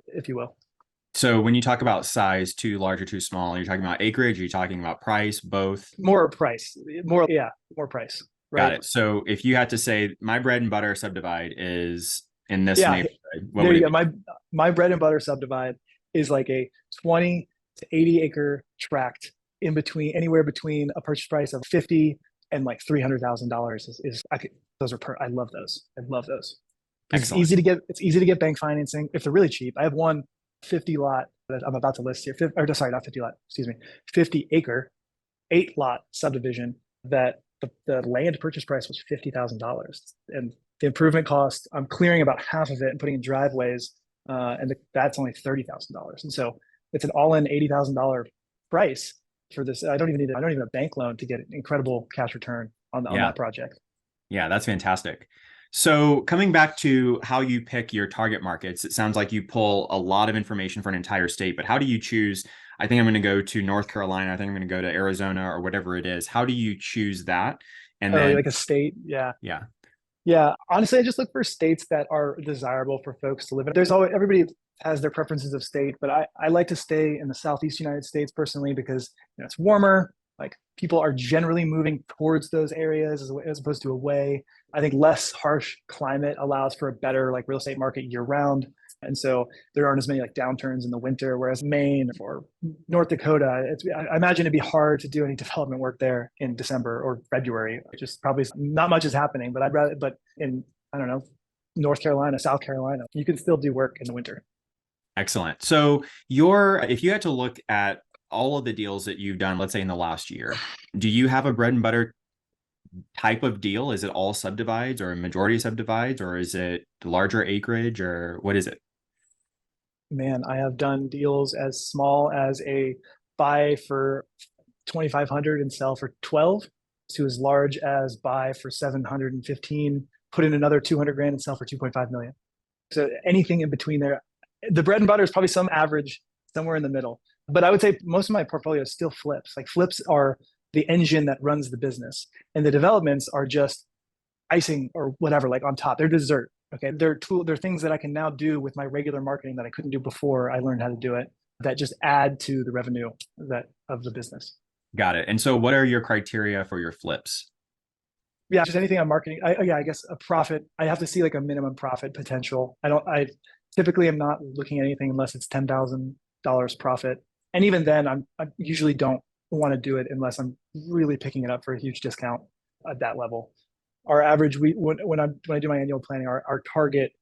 if you will. So when you talk about size, too large or too small, are you talking about acreage? Are you talking about price? Both? More price. More price. Right. Got it. So if you had to say my bread and butter subdivide is in this neighborhood, what there would you it go. be? My bread and butter subdivide is like a 20 to 80 acre tract anywhere between a purchase price of 50 and like $300,000 I love those. I love those. It's easy to get bank financing if they're really cheap. I have one 50 lot that I'm about to list here. Sorry, not 50 lot, excuse me. 50 acre, 8-lot subdivision that the land purchase price was $50,000. And the improvement cost, I'm clearing about half of it and putting in driveways, and that's only $30,000. And so it's an all-in $80,000 price for this. I don't even a bank loan to get an incredible cash return on that project. Yeah, that's fantastic. So coming back to how you pick your target markets, it sounds like you pull a lot of information for an entire state, but how do you choose? I think I'm going to go to North Carolina. I think I'm going to go to Arizona or whatever it is. How do you choose that? And then like a state. Yeah. Yeah. Yeah. Honestly, I just look for states that are desirable for folks to live in. Everybody has their preferences of state, but I like to stay in the Southeast United States personally because it's warmer. Like, people are generally moving towards those areas as opposed to away. I think less harsh climate allows for a better like real estate market year round. And so there aren't as many like downturns in the winter, whereas Maine or North Dakota, I imagine it'd be hard to do any development work there in December or February. Just probably not much is happening, but in, I don't know, North Carolina, South Carolina, you can still do work in the winter. Excellent. So if you had to look at all of the deals that you've done, let's say in the last year, do you have a bread and butter type of deal? Is it all subdivides or a majority subdivides, or is it larger acreage, or what is it? Man, I have done deals as small as a buy for 2,500 and sell for 12 to as large as buy for 715, put in another 200 grand and sell for 2.5 million. So anything in between there. The bread and butter is probably some average somewhere in the middle. But I would say most of my portfolio is still flips. Like flips are the engine that runs the business, and the developments are just icing or whatever, like on top. They're dessert. Okay. They're things that I can now do with my regular marketing that I couldn't do before I learned how to do it, that just add to the revenue that of the business. Got it. And so what are your criteria for your flips? Yeah, just anything on marketing. I guess a profit. I have to see like a minimum profit potential. I typically am not looking at anything unless it's $10,000 profit. And even then I usually don't want to do it unless I'm really picking it up for a huge discount at that level. Our average, when I do my annual planning, our target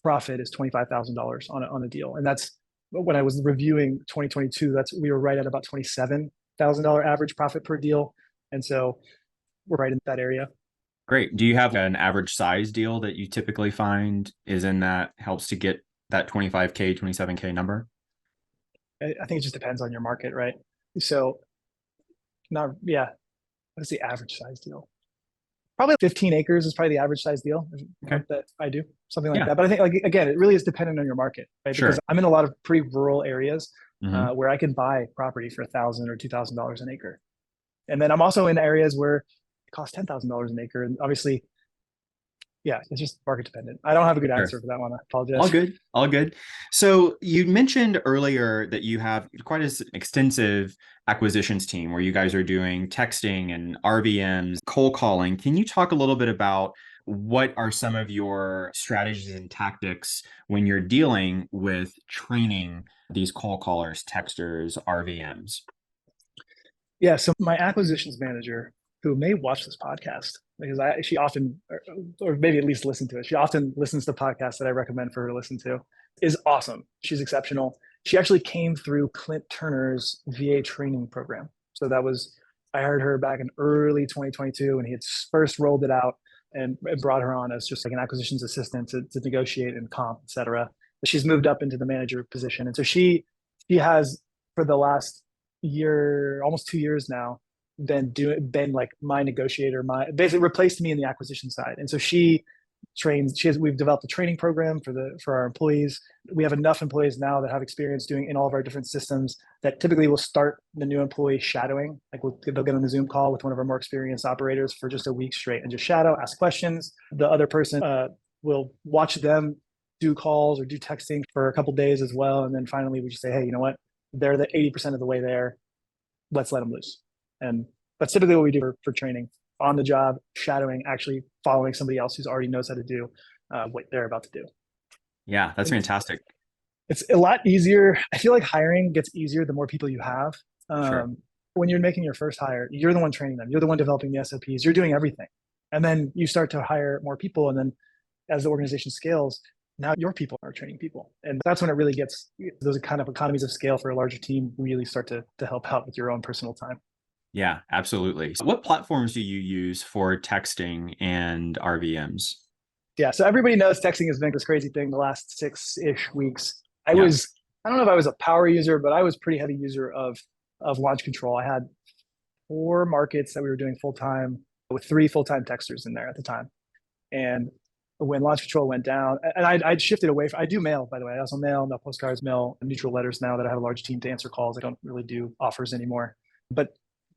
profit is $25,000 on a deal. And that's when I was reviewing 2022, we were right at about $27,000 average profit per deal. And so we're right in that area. Great. Do you have an average size deal that you typically find is in that helps to get that 25K, 27K number? I think it just depends on your market, right? So yeah. What's the average size deal? Probably 15 acres is probably the average size deal Okay. that I do, something like Yeah. that. But I think, like, again, it really is dependent on your market, right? Sure. Because I'm in a lot of pretty rural areas Mhm. where I can buy property for $1,000 or $2,000 an acre. And then I'm also in areas where it costs $10,000 an acre. And obviously, yeah, it's just market dependent. I don't have a good Sure. answer for that one. I All apologize. good. All good. So you mentioned earlier that you have quite an extensive acquisitions team where you guys are doing texting and RVMs, cold calling. Can you talk a little bit about what are some of your strategies and tactics when you're dealing with training these cold callers, texters, RVMs? Yeah, so my acquisitions manager, who may watch this podcast, because she often, or maybe at least listen to it. She often listens to podcasts that I recommend for her to listen to. Is awesome. She's exceptional. She actually came through Clint Turner's VA training program. So I hired her back in early 2022 when he had first rolled it out and brought her on as just like an acquisitions assistant to negotiate and comp, et cetera. But she's moved up into the manager position. And so she has, for the last year, almost 2 years now, been like my negotiator, my basically replaced me in the acquisition side. And so we've developed a training program for our employees. We have enough employees now that have experience doing in all of our different systems that typically will start the new employee shadowing. Like they'll get on a Zoom call with one of our more experienced operators for just a week straight and just shadow, ask questions. The other person will watch them do calls or do texting for a couple days as well. And then finally we just say, hey, you know what? They're the 80% of the way there. Let's let them loose. And that's typically what we do for training, on the job, shadowing, actually following somebody else who's already knows how to do what they're about to do. Yeah, that's fantastic. It's a lot easier. I feel like hiring gets easier the more people you have. Sure. When you're making your first hire, you're the one training them. You're the one developing the SOPs. You're doing everything. And then you start to hire more people. And then as the organization scales, now your people are training people. And that's when it really gets, those kind of economies of scale for a larger team really start to help out with your own personal time. Yeah, absolutely. So what platforms do you use for texting and RVMs? Yeah, so everybody knows texting has been this crazy thing the last 6-ish weeks. I Yeah. don't know if I was a power user, but I was a pretty heavy user of launch control. I had 4 markets that we were doing full time with 3 full-time texters in there at the time. And when launch control went down, and I'd shifted away I do mail, by the way. I also mail postcards, mail neutral letters now that I have a large team to answer calls. I don't really do offers anymore. But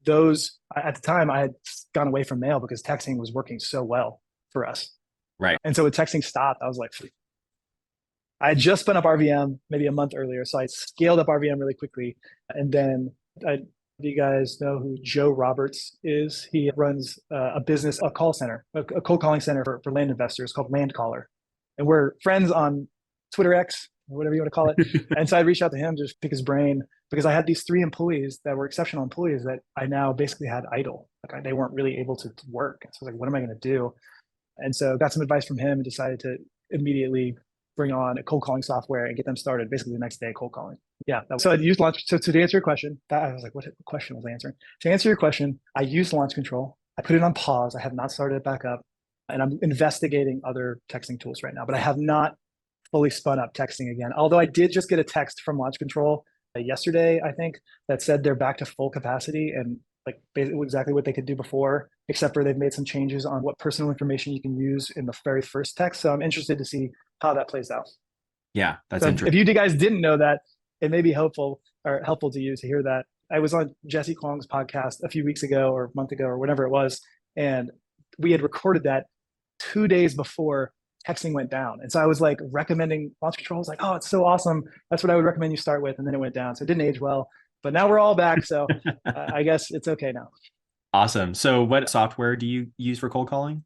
those, at the time, I had gone away from mail because texting was working so well for us. Right. And so when texting stopped, I was like, I had just spun up RVM maybe a month earlier. So I scaled up RVM really quickly. And then do you guys know who Joe Roberts is? He runs a business, a call center, a cold calling center for land investors called Land Caller. And we're friends on Twitter X, or whatever you want to call it. And so I reached out to him to just pick his brain because I had these 3 employees that were exceptional employees that I now basically had idle. Like they weren't really able to work. So I was like, what am I going to do? And so got some advice from him and decided to immediately bring on a cold calling software and get them started basically the next day cold calling. Yeah. So I used launch. So to answer your question, I was like, what question was I answering? To answer your question, I used launch control. I put it on pause. I have not started it back up. And I'm investigating other texting tools right now, but I have not fully spun up texting again. Although I did just get a text from launch control yesterday, I think, that said they're back to full capacity and like basically exactly what they could do before, except for they've made some changes on what personal information you can use in the very first text. So I'm interested to see how that plays out. Yeah, that's So if interesting. you guys didn't know that, it may be helpful to you to hear that. I was on Jesse Kwong's podcast a few weeks ago or a month ago or whatever it was, and we had recorded that 2 days before texting went down. And so I was like recommending launch control. I was like, oh, it's so awesome. That's what I would recommend you start with. And then it went down. So it didn't age well. But now we're all back. So I guess it's okay now. Awesome. So what software do you use for cold calling?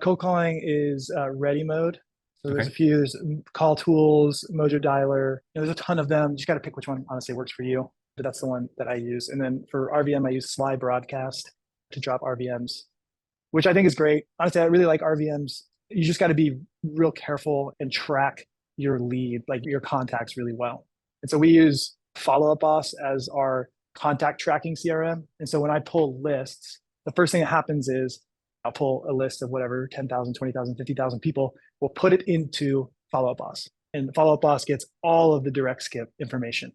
Cold calling is ready mode. So there's Okay. a few, there's call tools, Mojo Dialer. There's a ton of them. You just got to pick which one honestly works for you. But that's the one that I use. And then for RVM, I use Sly Broadcast to drop RVMs, which I think is great. Honestly, I really like RVMs. You just got to be real careful and track your lead, like your contacts really well. And so we use Follow Up Boss as our contact tracking CRM. And so when I pull lists, the first thing that happens is I'll pull a list of whatever, 10,000, 20,000, 50,000 people. We'll put it into Follow Up Boss. And Follow Up Boss gets all of the direct skip information.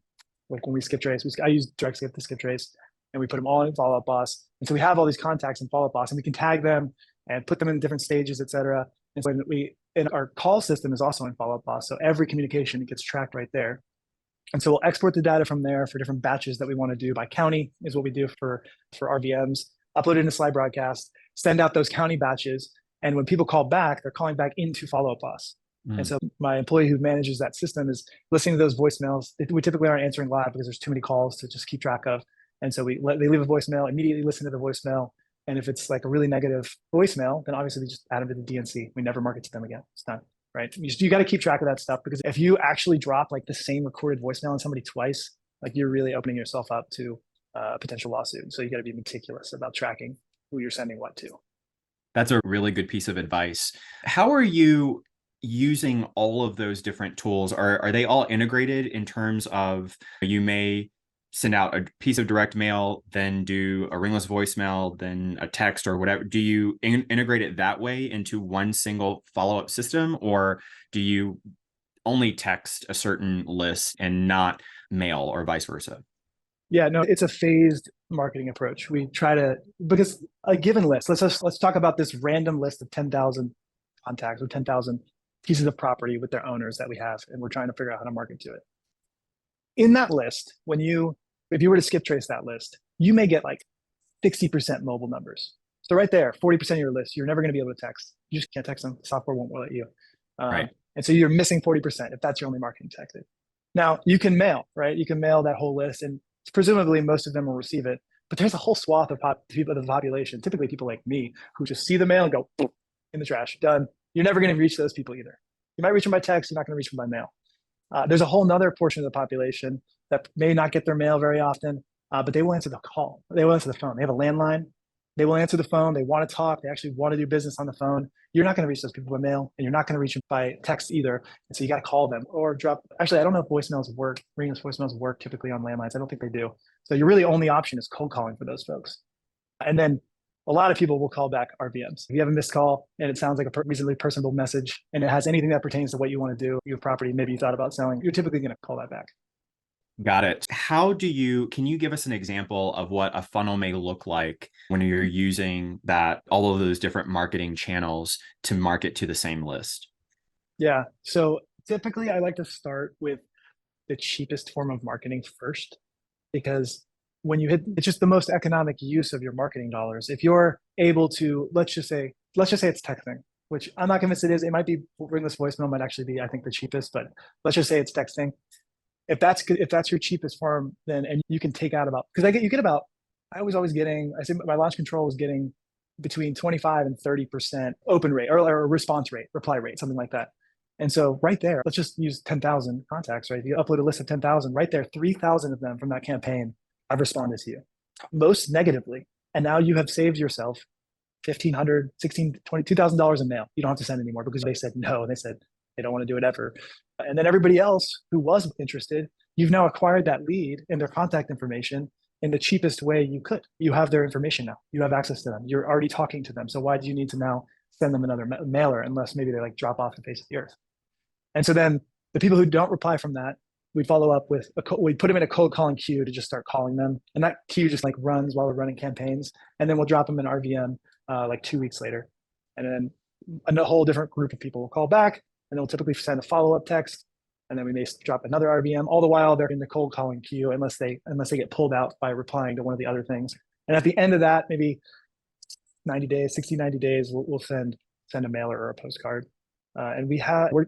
Like when we skip trace, I use direct skip to skip trace, and we put them all in Follow Up Boss. And so we have all these contacts in Follow Up Boss, and we can tag them and put them in different stages, et cetera. And so and our call system is also in Follow Up Boss. So every communication gets tracked right there. And so we'll export the data from there for different batches that we want to do by county is what we do for RVMs, upload it into Sly Broadcast, send out those county batches. And when people call back, they're calling back into Follow Up Boss. And so my employee who manages that system is listening to those voicemails. We typically aren't answering live because there's too many calls to just keep track of. And so they leave a voicemail, immediately listen to the voicemail. And if it's like a really negative voicemail, then obviously we just add them to the DNC. We never market to them again. It's done, right? You got to keep track of that stuff because if you actually drop like the same recorded voicemail on somebody twice, like you're really opening yourself up to a potential lawsuit. So you got to be meticulous about tracking who you're sending what to. That's a really good piece of advice. How are you using all of those different tools? Are they all integrated in terms of you may send out a piece of direct mail, then do a ringless voicemail, then a text or whatever? Do you integrate it that way into one single follow-up system, or do you only text a certain list and not mail or vice versa? Yeah, no, it's a phased marketing approach. We try to, because a given list, let's talk about this random list of 10,000 contacts or 10,000 pieces of property with their owners that we have, and we're trying to figure out how to market to it. In that list, if you were to skip trace that list, you may get like 60% mobile numbers. So right there, 40% of your list, you're never going to be able to text. You just can't text them. The software won't let you. Right. And so you're missing 40% if that's your only marketing tactic. Now you can mail, right? You can mail that whole list, and presumably most of them will receive it. But there's a whole swath of people of the population, typically people like me, who just see the mail and go in the trash, done. You're never going to reach those people either. You might reach them by text, you're not going to reach them by mail. There's a whole nother portion of the population that may not get their mail very often, but they will answer the call. They will answer the phone. They have a landline. They will answer the phone. They want to talk. They actually want to do business on the phone. You're not going to reach those people by mail, and you're not going to reach them by text either. And so you got to call them or drop. Actually, I don't know if voicemails work. Ringless voicemails work typically on landlines. I don't think they do. So your really only option is cold calling for those folks. And then a lot of people will call back RVMs. If you have a missed call and it sounds like a reasonably personable message and it has anything that pertains to what you want to do, your property, maybe you thought about selling, you're typically going to call that back. Got it. Can you give us an example of what a funnel may look like when you're using all of those different marketing channels to market to the same list? Yeah. So typically I like to start with the cheapest form of marketing first, because when you hit, it's just the most economic use of your marketing dollars. If you're able to, let's just say it's texting, which I'm not convinced it is. It might be ringless voicemail might actually be, I think, the cheapest, but let's just say it's texting. If that's your cheapest form, then, and you can take out about, because I was always getting, I say my launch control was getting between 25 and 30% open rate or response rate, reply rate, something like that. And so right there, let's just use 10,000 contacts, right? If you upload a list of 10,000, right there, 3,000 of them from that campaign have responded to you, most negatively. And now you have saved yourself $1,500, $16, $20, $2,000 in mail. You don't have to send anymore because they said no. They said they don't want to do it ever. And then everybody else who was interested, you've now acquired that lead and their contact information in the cheapest way you could. You have their information now. You have access to them. You're already talking to them. So why do you need to now send them another mailer unless maybe they like drop off the face of the earth? And so then the people who don't reply from that, we follow up with we put them in a cold calling queue to just start calling them, and that queue just like runs while we're running campaigns, and then we'll drop them in RVM like 2 weeks later, and then a whole different group of people will call back, and they'll typically send a follow up text, and then we may drop another RVM. All the while they're in the cold calling queue unless they get pulled out by replying to one of the other things. And at the end of that, maybe 90 days, 60, 90 days, we'll send a mailer or a postcard. And we're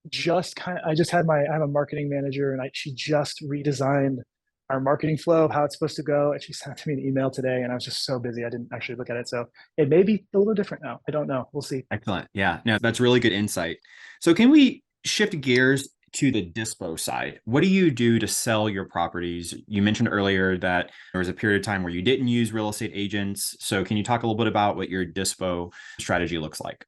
just I have a marketing manager, and she just redesigned our marketing flow of how it's supposed to go. And she sent me an email today, and I was just so busy I didn't actually look at it. So it may be a little different now. I don't know. We'll see. Excellent. Yeah, no, that's really good insight. So can we shift gears to the dispo side? What do you do to sell your properties? You mentioned earlier that there was a period of time where you didn't use real estate agents. So can you talk a little bit about what your dispo strategy looks like?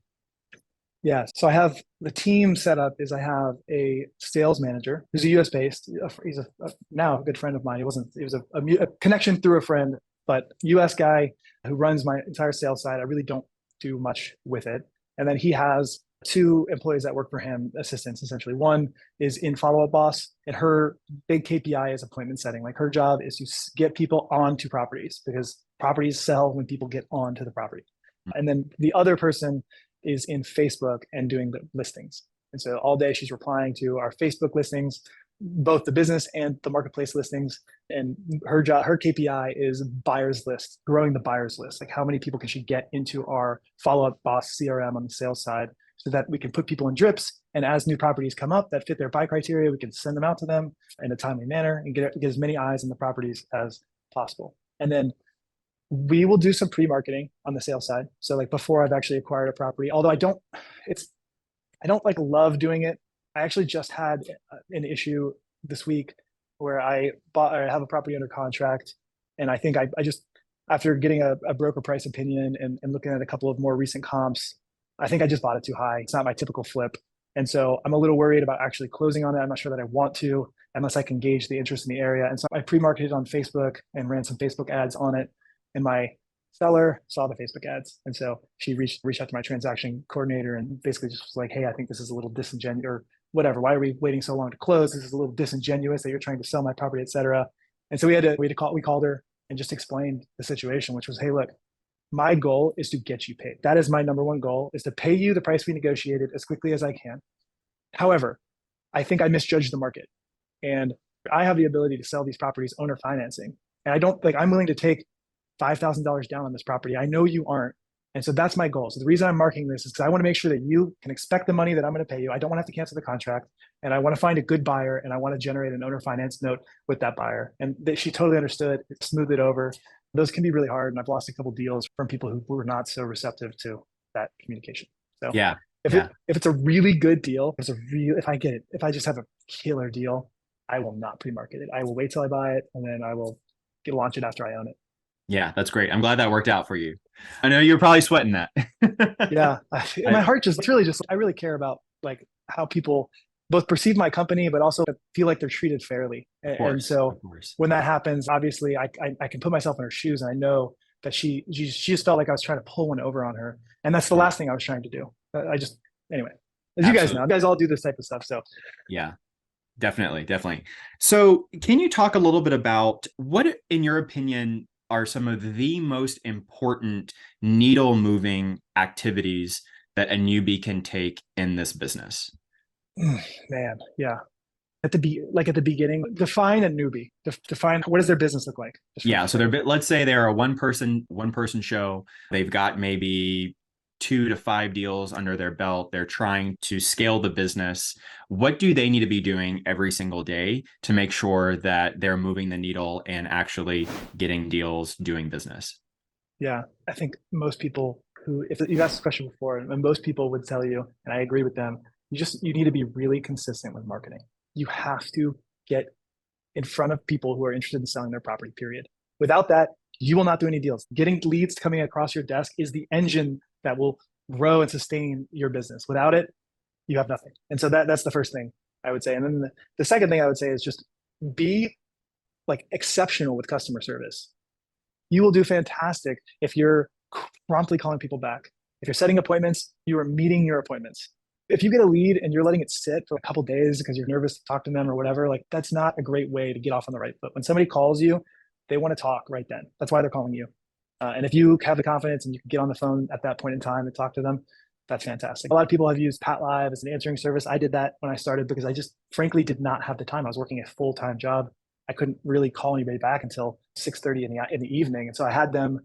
Yeah, so I have the team set up is I have a sales manager who's a US based. He's now a good friend of mine. He was a connection through a friend, but US guy who runs my entire sales side. I really don't do much with it. And then he has two employees that work for him, assistants essentially. One is in follow up boss, and her big KPI is appointment setting. Like her job is to get people onto properties because properties sell when people get onto the property. And then the other person is in Facebook and doing the listings. And so all day she's replying to our Facebook listings, both the business and the marketplace listings. And her KPI is buyers list, growing the buyers list. Like how many people can she get into our follow-up boss CRM on the sales side so that we can put people in drips. And as new properties come up that fit their buy criteria, we can send them out to them in a timely manner and get as many eyes on the properties as possible. And then we will do some pre-marketing on the sales side. So like before I've actually acquired a property, although I don't like love doing it. I actually just had an issue this week where I have a property under contract. And I think I just, after getting a broker price opinion and looking at a couple of more recent comps, I think I just bought it too high. It's not my typical flip. And so I'm a little worried about actually closing on it. I'm not sure that I want to, unless I can gauge the interest in the area. And so I pre-marketed on Facebook and ran some Facebook ads on it. And my seller saw the Facebook ads. And so she reached out to my transaction coordinator and basically just was like, hey, I think this is a little disingenuous or whatever. Why are we waiting so long to close? This is a little disingenuous that you're trying to sell my property, et cetera. And so we called her and just explained the situation, which was, hey, look, my goal is to get you paid. That is my number one goal, is to pay you the price we negotiated as quickly as I can. However, I think I misjudged the market, and I have the ability to sell these properties owner financing. And I'm willing to take $5,000 down on this property. I know you aren't. And so that's my goal. So the reason I'm marking this is because I want to make sure that you can expect the money that I'm going to pay you. I don't want to have to cancel the contract. And I want to find a good buyer, and I want to generate an owner finance note with that buyer. And she totally understood, smoothed it over. Those can be really hard. And I've lost a couple deals from people who were not so receptive to that communication. So Yeah. if it's a really good deal, if I just have a killer deal, I will not pre-market it. I will wait till I buy it, and then I will launch it after I own it. Yeah, that's great. I'm glad that worked out for you. I know you're probably sweating that. Yeah. My heart it's really just, I really care about like how people both perceive my company, but also feel like they're treated fairly. And so when that happens, obviously I can put myself in her shoes, and I know that she just felt like I was trying to pull one over on her. And that's the last thing I was trying to do. Anyway, as you guys know, you guys all do this type of stuff. So yeah. Definitely. So can you talk a little bit about what, in your opinion, are some of the most important needle moving activities that a newbie can take in this business? Man, yeah. At the beginning, define a newbie. Define what does their business look like? Yeah, so let's say they're a one person show. They've got maybe 2 to 5 deals under their belt. They're trying to scale the business. What do they need to be doing every single day to make sure that they're moving the needle and actually getting deals, doing business? Yeah, I think most people if you've asked this question before, and most people would tell you, and I agree with them, you need to be really consistent with marketing. You have to get in front of people who are interested in selling their property, period. Without that, you will not do any deals. Getting leads coming across your desk is the engine that will grow and sustain your business. Without it, you have nothing. And so that's the first thing I would say. And then the second thing I would say is just be like exceptional with customer service. You will do fantastic if you're promptly calling people back. If you're setting appointments, you are meeting your appointments. If you get a lead and you're letting it sit for a couple of days because you're nervous to talk to them or whatever, like that's not a great way to get off on the right foot. When somebody calls you, they want to talk right then. That's why they're calling you. And if you have the confidence and you can get on the phone at that point in time and talk to them, that's fantastic. A lot of people have used Pat Live as an answering service. I did that when I started because I just frankly did not have the time. I was working a full-time job. I couldn't really call anybody back until 6:30 in the evening. And so I had them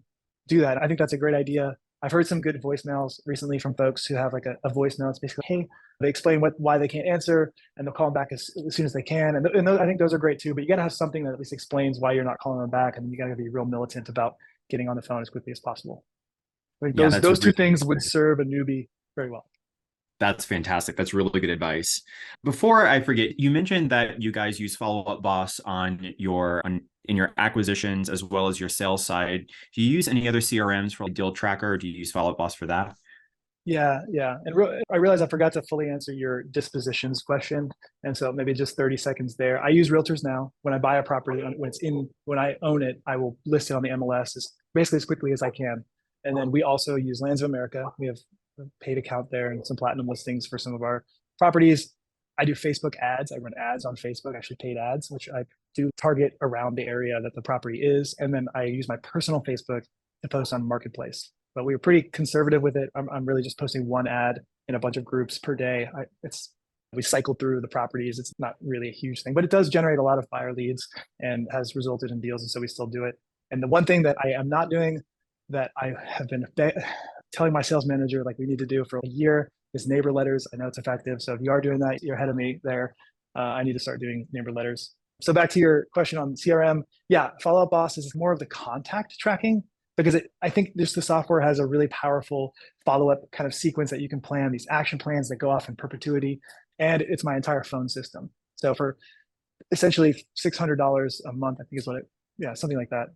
do that. I think that's a great idea. I've heard some good voicemails recently from folks who have like a voicemail. It's basically, hey, they explain why they can't answer and they'll call them back as soon as they can. And I think those are great too, but you got to have something that at least explains why you're not calling them back. And you got to be real militant about getting on the phone as quickly as possible. I think those two things would serve a newbie very well. That's fantastic. That's really good advice. Before I forget, you mentioned that you guys use Follow Up Boss in your acquisitions as well as your sales side. Do you use any other CRMs for deal tracker? Or do you use Follow Up Boss for that? Yeah. And I realized I forgot to fully answer your dispositions question. And so maybe just 30 seconds there. I use realtors now. When I buy a property, when I own it, I will list it on the MLS basically as quickly as I can. And then we also use Lands of America. We have a paid account there and some platinum listings for some of our properties. I do Facebook ads. I run ads on Facebook, actually paid ads, which I do target around the area that the property is. And then I use my personal Facebook to post on Marketplace. But we were pretty conservative with it. I'm really just posting one ad in a bunch of groups per day. We cycle through the properties. It's not really a huge thing, but it does generate a lot of buyer leads and has resulted in deals. And so we still do it. And the one thing that I am not doing that I have been telling my sales manager like we need to do for a year is neighbor letters. I know it's effective. So if you are doing that, you're ahead of me there. I need to start doing neighbor letters. So back to your question on CRM. Yeah, Follow Up Boss is more of the contact tracking because I think just the software has a really powerful follow-up kind of sequence that you can plan, these action plans that go off in perpetuity. And it's my entire phone system. So for essentially $600 a month, I think is something like that.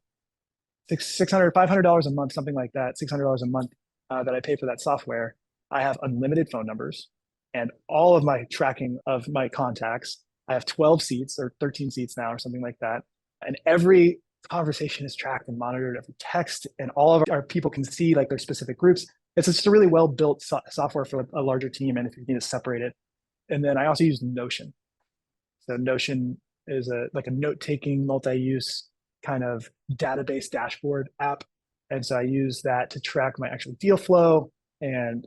$500 a month, something like that, $600 a month that I pay for that software. I have unlimited phone numbers and all of my tracking of my contacts. I have 12 seats or 13 seats now or something like that. And every conversation is tracked and monitored, every text, and all of our people can see like their specific groups. It's just a really well-built software for a larger team. And if you need to separate it. And then I also use Notion. So Notion is a note-taking, multi-use kind of database dashboard app. And so I use that to track my actual deal flow and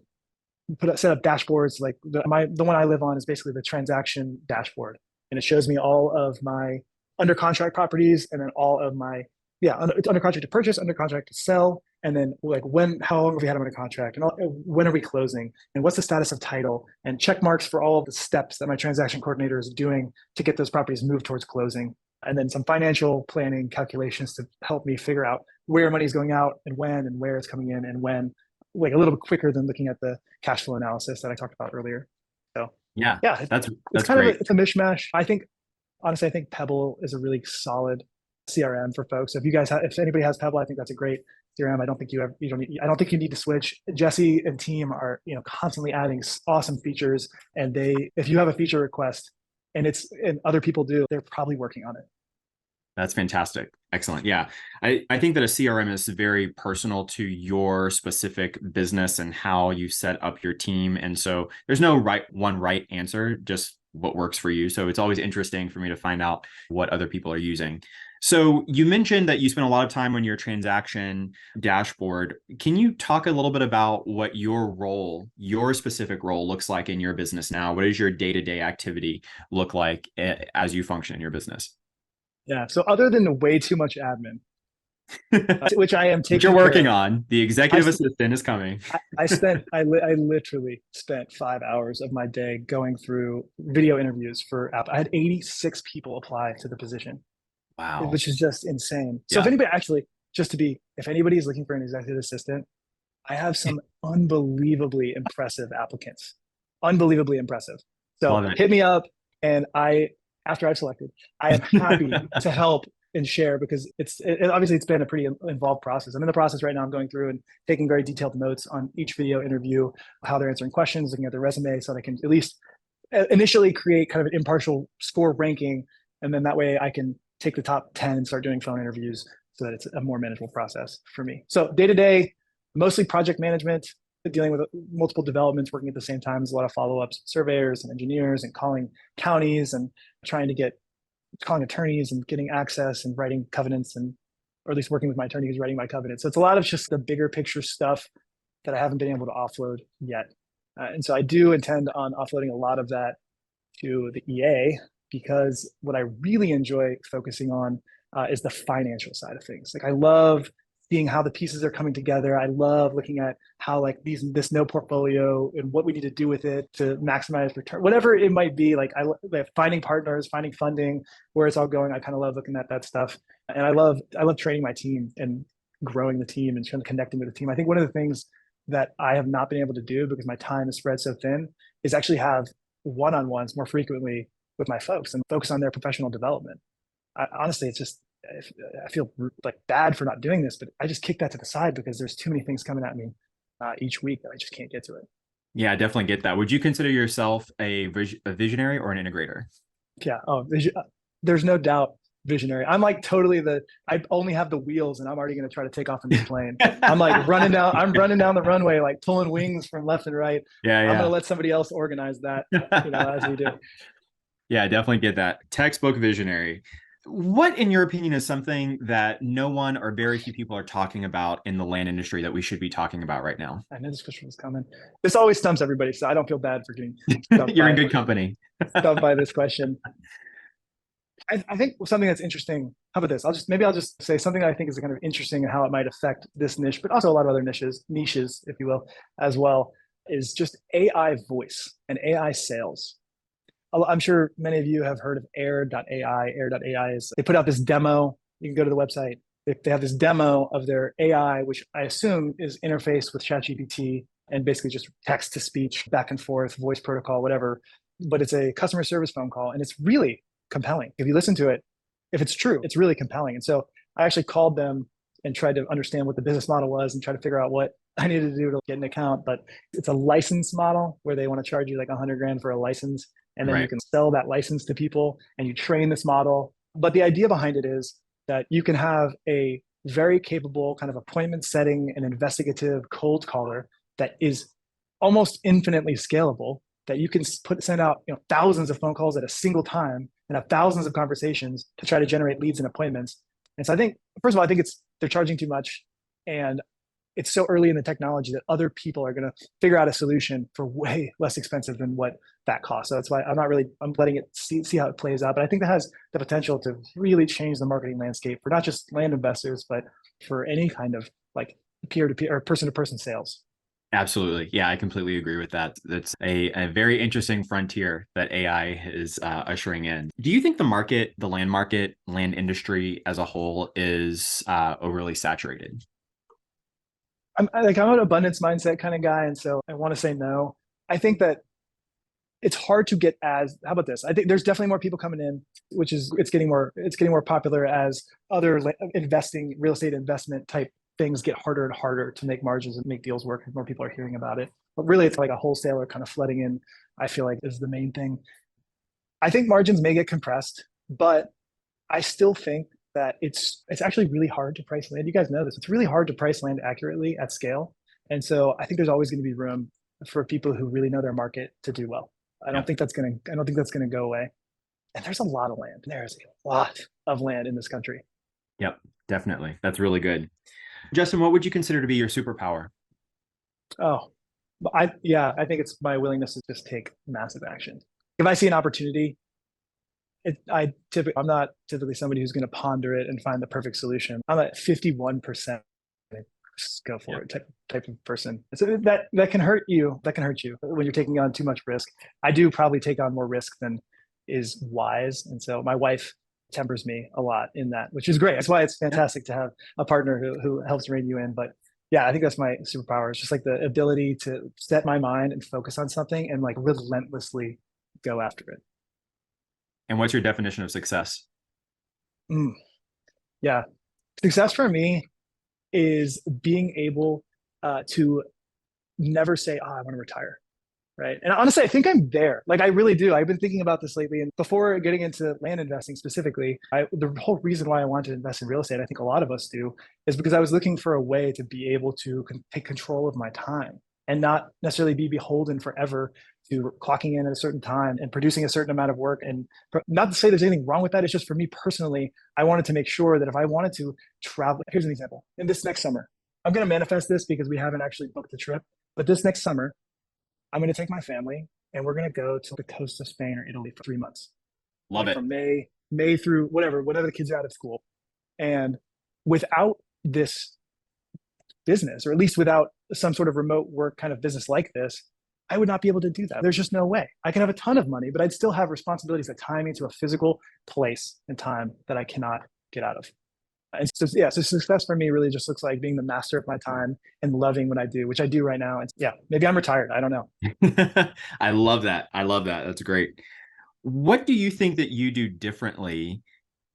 set up dashboards. Like the one I live on is basically the transaction dashboard. And it shows me all of my under contract properties and then all of my, it's under contract to purchase, under contract to sell. And then like how long have we had them under contract and when are we closing and what's the status of title and check marks for all of the steps that my transaction coordinator is doing to get those properties moved towards closing. And then some financial planning calculations to help me figure out where money is going out and when and where it's coming in and when, like a little bit quicker than looking at the cash flow analysis that I talked about earlier. So that's kind great. of it's a mishmash. Honestly, I think Pebble is a really solid CRM for folks. If anybody has Pebble, I think that's a great CRM. I don't think I don't think you need to switch. Jesse and team are constantly adding awesome features, and if you have a feature request and other people do, they're probably working on it. That's fantastic. Excellent. Yeah. I think that a CRM is very personal to your specific business and how you set up your team. And so there's no one right answer, just what works for you. So it's always interesting for me to find out what other people are using. So you mentioned that you spend a lot of time on your transaction dashboard. Can you talk a little bit about what your specific role looks like in your business now? What does your day-to-day activity look like as you function in your business? Yeah. So other than way too much admin, which I am taking Which you're working on, the executive assistant is coming. I literally spent 5 hours of my day going through video interviews for Apple. I had 86 people apply to the position. Wow. Which is just insane. So if anybody is looking for an executive assistant, I have some unbelievably impressive applicants. Unbelievably impressive. So hit me up and after I've selected, I am happy to help and share because obviously it's been a pretty involved process. I'm in the process right now. I'm going through and taking very detailed notes on each video interview, how they're answering questions, looking at their resume so that I can at least initially create kind of an impartial score ranking. And then that way I can take the top 10 and start doing phone interviews so that it's a more manageable process for me. So day to day, mostly project management. dealing with multiple developments, working at the same time. There's a lot of follow-ups, surveyors and engineers, and calling counties and trying to get calling attorneys and getting access and writing covenants, and or at least working with my attorney who's writing my covenants. So it's a lot of just the bigger picture stuff that I haven't been able to offload yet. And so I do intend on offloading a lot of that to the EA, because what I really enjoy focusing on is the financial side of things. Like I love seeing how the pieces are coming together. I love looking at how like this no portfolio and what we need to do with it to maximize return, whatever it might be. Like finding partners, finding funding, where it's all going. I kind of love looking at that stuff, and I love training my team and growing the team and trying to connecting with the team. I think one of the things that I have not been able to do because my time is spread so thin is actually have one-on-ones more frequently with my folks and focus on their professional development. Honestly, it's just, I feel like bad for not doing this, but I just kick that to the side because there's too many things coming at me each week that I just can't get to it. Yeah, I definitely get that. Would you consider yourself a visionary or an integrator? Yeah. Oh, there's no doubt visionary. I'm like totally I only have the wheels and I'm already going to try to take off in this plane. I'm like running down the runway, like pulling wings from left and right. Yeah. I'm going to let somebody else organize that, as we do. Yeah, I definitely get that. Textbook visionary. What, in your opinion, is something that no one or very few people are talking about in the land industry that we should be talking about right now? I knew this question was coming. This always stumps everybody, so I don't feel bad for getting You're in good company. Stumped by this question. I think something that's interesting. How about this? I'll just say something that I think is kind of interesting and how it might affect this niche, but also a lot of other niches, if you will, as well, is just AI voice and AI sales. I'm sure many of you have heard of Air.ai. Air.ai is, they put out this demo. You can go to the website. They have this demo of their AI, which I assume is interfaced with ChatGPT and basically just text to speech, back and forth, voice protocol, whatever. But it's a customer service phone call, and it's really compelling. If you listen to it, if it's true, it's really compelling. And so I actually called them and tried to understand what the business model was and try to figure out what I needed to do to get an account. But it's a license model where they want to charge you like $100,000 for a license. And then you can sell that license to people and you train this model. But the idea behind it is that you can have a very capable kind of appointment setting and investigative cold caller that is almost infinitely scalable, that you can send out thousands of phone calls at a single time and have thousands of conversations to try to generate leads and appointments. And so I think, first of all, I think they're charging too much, and it's so early in the technology that other people are going to figure out a solution for way less expensive than what that costs. So that's why I'm letting it see how it plays out. But I think that has the potential to really change the marketing landscape for not just land investors, but for any kind of like peer-to-peer or person-to-person sales. Absolutely. Yeah, I completely agree with that. That's a very interesting frontier that AI is ushering in. Do you think the land industry as a whole is overly saturated? I'm an abundance mindset kind of guy, and so I want to say no. I think that it's hard to get how about this? I think there's definitely more people coming in, which is it's getting more popular as other real estate investment type things get harder and harder to make margins and make deals work. More people are hearing about it, but really it's like a wholesaler kind of flooding in. I feel like is the main thing. I think margins may get compressed, but I still think that it's actually really hard to price land. You guys know this. It's really hard to price land accurately at scale. And so I think there's always going to be room for people who really know their market to do well. I don't think that's going to go away. And there's a lot of land. There's a lot of land in this country. Yep, definitely. That's really good. Justin, what would you consider to be your superpower? Oh, I think it's my willingness to just take massive action. If I see an opportunity, I'm not typically somebody who's going to ponder it and find the perfect solution. I'm at 51%. Just go for it type of person. So that can hurt you. That can hurt you when you're taking on too much risk. I do probably take on more risk than is wise. And so my wife tempers me a lot in that, which is great. That's why it's fantastic to have a partner who helps rein you in. But yeah, I think that's my superpower. It's just like the ability to set my mind and focus on something and like relentlessly go after it. And what's your definition of success? Yeah. Success for me is being able to never say, I want to retire. Right. And honestly, I think I'm there. Like, I really do. I've been thinking about this lately. And before getting into land investing specifically, the whole reason why I wanted to invest in real estate, I think a lot of us do, is because I was looking for a way to be able to take control of my time and not necessarily be beholden forever to clocking in at a certain time and producing a certain amount of work. And not to say there's anything wrong with that. It's just for me personally, I wanted to make sure that if I wanted to travel, here's an example. In this next summer, I'm going to manifest this because we haven't actually booked the trip. But this next summer, I'm going to take my family and we're going to go to the coast of Spain or Italy for 3 months. Love Like it. from May through whatever the kids are out of school. And without this business, or at least without some sort of remote work kind of business like this, I would not be able to do that. There's just no way. I can have a ton of money, but I'd still have responsibilities that tie me to a physical place and time that I cannot get out of. And so, yeah, so success for me really just looks like being the master of my time and loving what I do, which I do right now. And yeah, maybe I'm retired. I don't know. I love that. I love that. That's great. What do you think that you do differently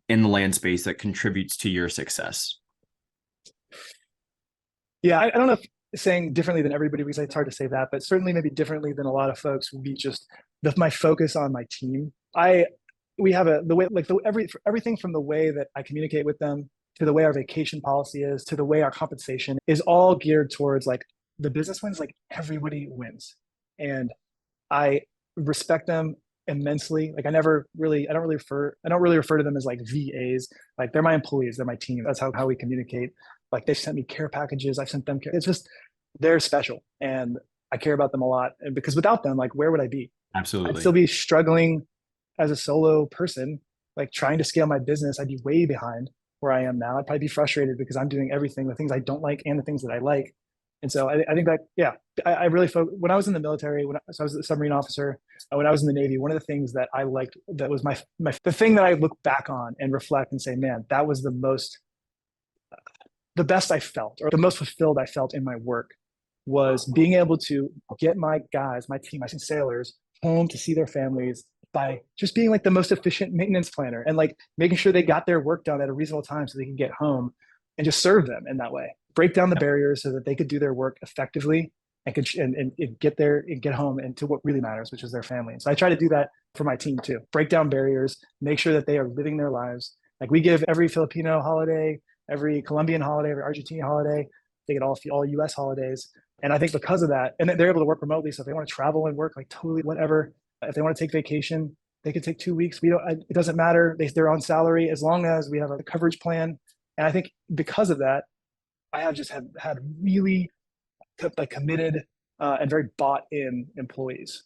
in the land space that contributes to your success? Yeah, I don't know if saying differently than everybody, because it's hard to say that, but certainly maybe differently than a lot of folks would be just my focus on my team. We have the way, like everything from the way that I communicate with them to the way our vacation policy is to the way our compensation is all geared towards like the business wins, like everybody wins. And I respect them immensely. Like I don't really refer to them as like VAs. Like they're my employees, they're my team. That's how we communicate. Like they sent me care packages, I sent them care. It's just they're special and I care about them a lot. And because without them, like where would I be? I'd Absolutely. still be struggling as a solo person, like trying to scale my business. I'd be way behind where I am now. I'd probably be frustrated because I'm doing everything, the things I don't like and the things that I like. And so I think that, yeah, I really when I was in the military, so I was a submarine officer, when I was in the Navy, one of the things that I liked, that was the thing that I look back on and reflect and say, man, that was the best I felt, or the most fulfilled I felt in my work, was being able to get my guys, my team, my sailors home to see their families by just being like the most efficient maintenance planner and like making sure they got their work done at a reasonable time so they can get home and just serve them in that way. Break down the barriers so that they could do their work effectively and could and get there and get home and to what really matters, which is their family. And so I try to do that for my team too. Break down barriers, make sure that they are living their lives. Like we give every Filipino holiday, every Colombian holiday, every Argentine holiday, they get all US holidays. And I think because of that, and they're able to work remotely. So if they want to travel and work, like totally whatever, if they want to take vacation, they could take 2 weeks. It doesn't matter. They're on salary as long as we have a coverage plan. And I think because of that, I have just had really like committed and very bought in employees.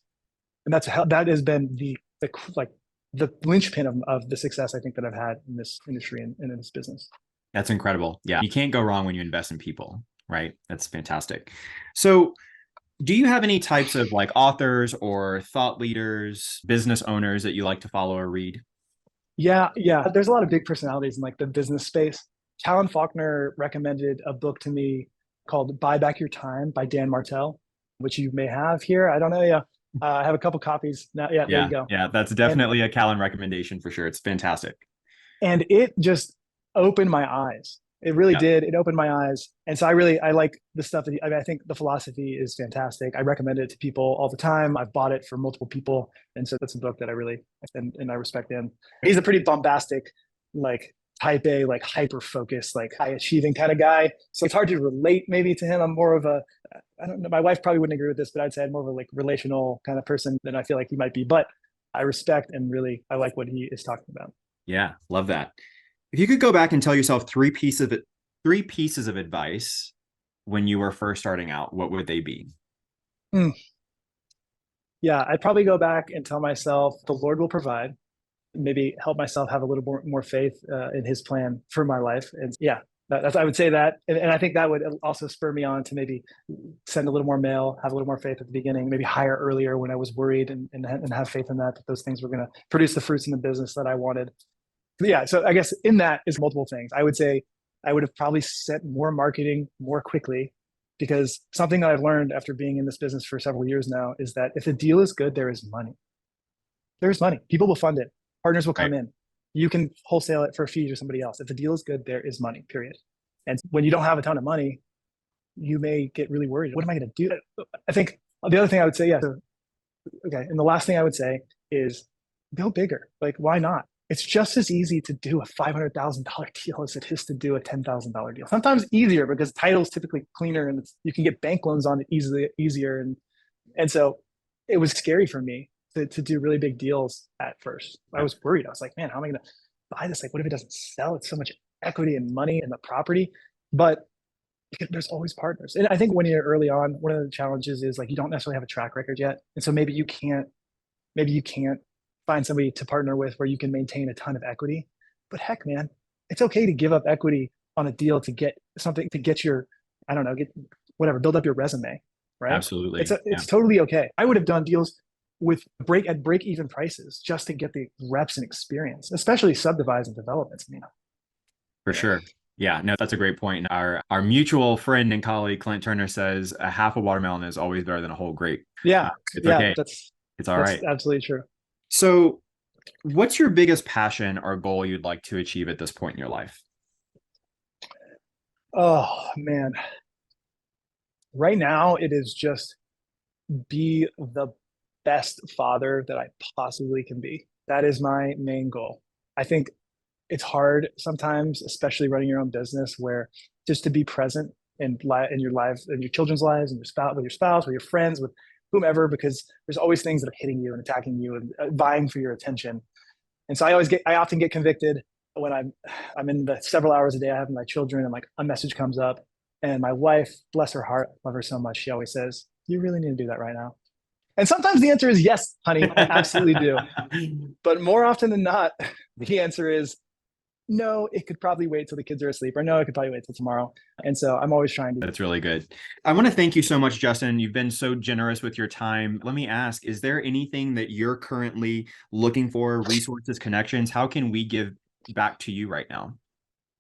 And that has been the linchpin of the success I think that I've had in this industry and in this business. That's incredible. Yeah. You can't go wrong when you invest in people, right? That's fantastic. So, do you have any types of like authors or thought leaders, business owners that you like to follow or read? Yeah. There's a lot of big personalities in like the business space. Callan Faulkner recommended a book to me called Buy Back Your Time by Dan Martell, which you may have here. I don't know. Yeah. I have a couple copies now. Yeah, there you go. Yeah, that's definitely a Callan recommendation for sure. It's fantastic. And it just opened my eyes. It really did. It opened my eyes. And so I like the stuff I think the philosophy is fantastic. I recommend it to people all the time. I've bought it for multiple people. And so that's a book that I really, and I respect him. He's a pretty bombastic, like type A, like hyper focused, like high achieving kind of guy. So it's hard to relate maybe to him. I'm more of I don't know, my wife probably wouldn't agree with this, but I'd say I'm more of a like relational kind of person than I feel like he might be. But I respect and really, I like what he is talking about. Yeah, love that. If you could go back and tell yourself three pieces of advice when you were first starting out, what would they be? Yeah, I'd probably go back and tell myself the Lord will provide. Maybe help myself have a little more faith in His plan for my life. And yeah, that's I would say that, and I think that would also spur me on to maybe send a little more mail, have a little more faith at the beginning, maybe hire earlier when I was worried, and have faith in that those things were going to produce the fruits in the business that I wanted. Yeah, so I guess in that is multiple things. I would say I would have probably set more marketing more quickly, because something that I've learned after being in this business for several years now is that if the deal is good, there is money. There's money. People will fund it. Partners will come in. You can wholesale it for a fee to somebody else. If the deal is good, there is money, period. And when you don't have a ton of money, you may get really worried. What am I going to do? I think the other thing I would say, yeah. So, okay. And the last thing I would say is go bigger. Like, why not? it's just as easy to do a $500,000 deal as it is to do a $10,000 deal. Sometimes easier because title is typically cleaner and you can get bank loans on it easier. And so it was scary for me to do really big deals at first. I was worried. I was like, man, how am I going to buy this? Like, what if it doesn't sell? It's so much equity and money in the property. But there's always partners. And I think when you're early on, one of the challenges is like you don't necessarily have a track record yet. And so maybe you can't find somebody to partner with where you can maintain a ton of equity. But heck, man, it's okay to give up equity on a deal to get something, to get your, I don't know, get whatever, build up your resume, right? Absolutely. It's totally okay. I would have done deals with break even prices just to get the reps and experience, especially subdivides and developments. For sure. Yeah, no, that's a great point. Our mutual friend and colleague Clint Turner says a half a watermelon is always better than a whole grape. Yeah, it's okay. It's all right. That's absolutely true. So, what's your biggest passion or goal you'd like to achieve at this point in your life? Oh man, right now it is just be the best father that I possibly can be. That is my main goal. I think it's hard sometimes, especially running your own business, where just to be present in your lives, in your children's lives, and with your spouse, with your friends, with whomever, because there's always things that are hitting you and attacking you and vying for your attention. And so I often get convicted when I'm in the several hours a day I have with my children, and like a message comes up, and my wife, bless her heart, love her so much, she always says, "You really need to do that right now." And sometimes the answer is yes, honey, I absolutely do. But more often than not, the answer is no, it could probably wait till the kids are asleep, or no, it could probably wait till tomorrow. And so I'm always trying to. That's really good. I want to thank you so much, Justin. You've been so generous with your time. Let me ask, is there anything that you're currently looking for, resources, connections? How can we give back to you right now?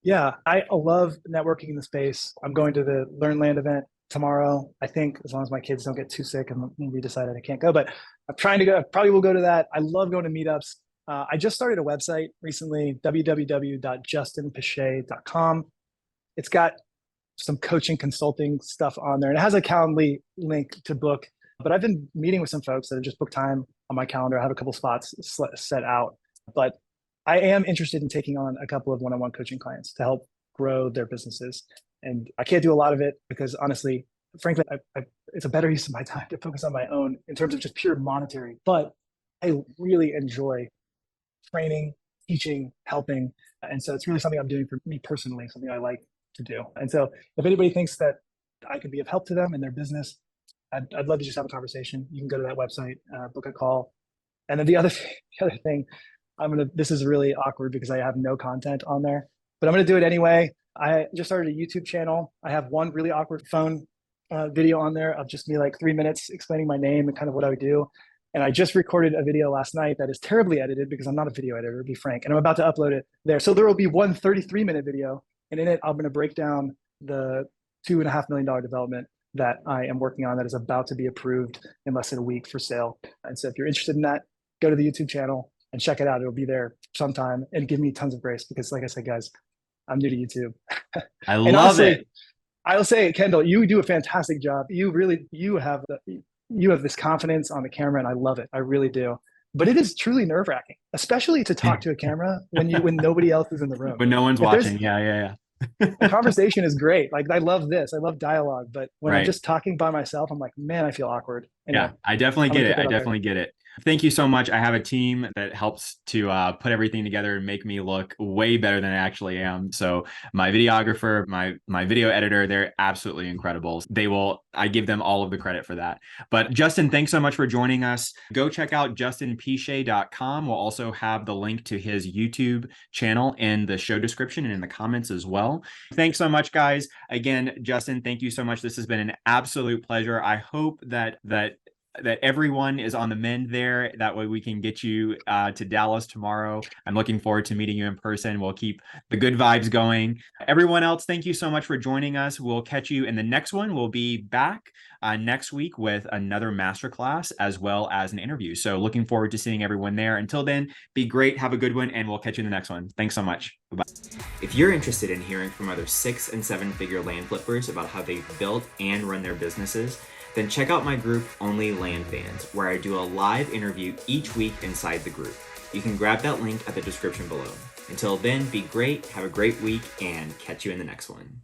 Yeah, I love networking in the space. I'm going to the Learn Land event tomorrow, I think, as long as my kids don't get too sick and we decided I can't go. But I'm trying to go. I probably will go to that. I love going to meetups. I just started a website recently, www.justinpiche.com. It's got some coaching consulting stuff on there, and it has a Calendly link to book. But I've been meeting with some folks that have just booked time on my calendar. I have a couple spots set out, but I am interested in taking on a couple of one-on-one coaching clients to help grow their businesses. And I can't do a lot of it because honestly, frankly, it's a better use of my time to focus on my own in terms of just pure monetary. But I really enjoy training, teaching, helping. And so it's really something I'm doing for me personally, something I like to do. And so if anybody thinks that I could be of help to them in their business, I'd love to just have a conversation. You can go to that website, book a call. And then the other thing, this is really awkward because I have no content on there, but I'm going to do it anyway. I just started a YouTube channel. I have one really awkward phone video on there of just me like 3 minutes explaining my name and kind of what I would do. And I just recorded a video last night that is terribly edited because I'm not a video editor, to be frank. And I'm about to upload it there. So there will be one 33-minute video. And in it, I'm going to break down the $2.5 million development that I am working on that is about to be approved in less than a week for sale. And so if you're interested in that, go to the YouTube channel and check it out. It'll be there sometime, and give me tons of grace because like I said, guys, I'm new to YouTube. I love it. I will say, Kendall, you do a fantastic job. You have this confidence on the camera, and I love it. I really do. But it is truly nerve-wracking, especially to talk to a camera when nobody else is in the room. When no one's watching. Yeah. The conversation is great. Like, I love this. I love dialogue. But when I'm just talking by myself, I'm like, man, I feel awkward. Anyway, yeah, I definitely get it. I definitely get it. Thank you so much. I have a team that helps to put everything together and make me look way better than I actually am. So my videographer, my video editor, they're absolutely incredible. I give them all of the credit for that. But Justin, thanks so much for joining us. Go check out justinpiche.com. We'll also have the link to his YouTube channel in the show description and in the comments as well. Thanks so much, guys. Again, Justin, thank you so much. This has been an absolute pleasure. I hope that everyone is on the mend there. That way we can get you to Dallas tomorrow. I'm looking forward to meeting you in person. We'll keep the good vibes going. Everyone else, thank you so much for joining us. We'll catch you in the next one. We'll be back next week with another masterclass as well as an interview. So looking forward to seeing everyone there. Until then, be great. Have a good one, and we'll catch you in the next one. Thanks so much. Bye-bye. If you're interested in hearing from other 6- and 7-figure land flippers about how they've built and run their businesses, then check out my group, Only Land Fans, where I do a live interview each week inside the group. You can grab that link at the description below. Until then, be great, have a great week, and catch you in the next one.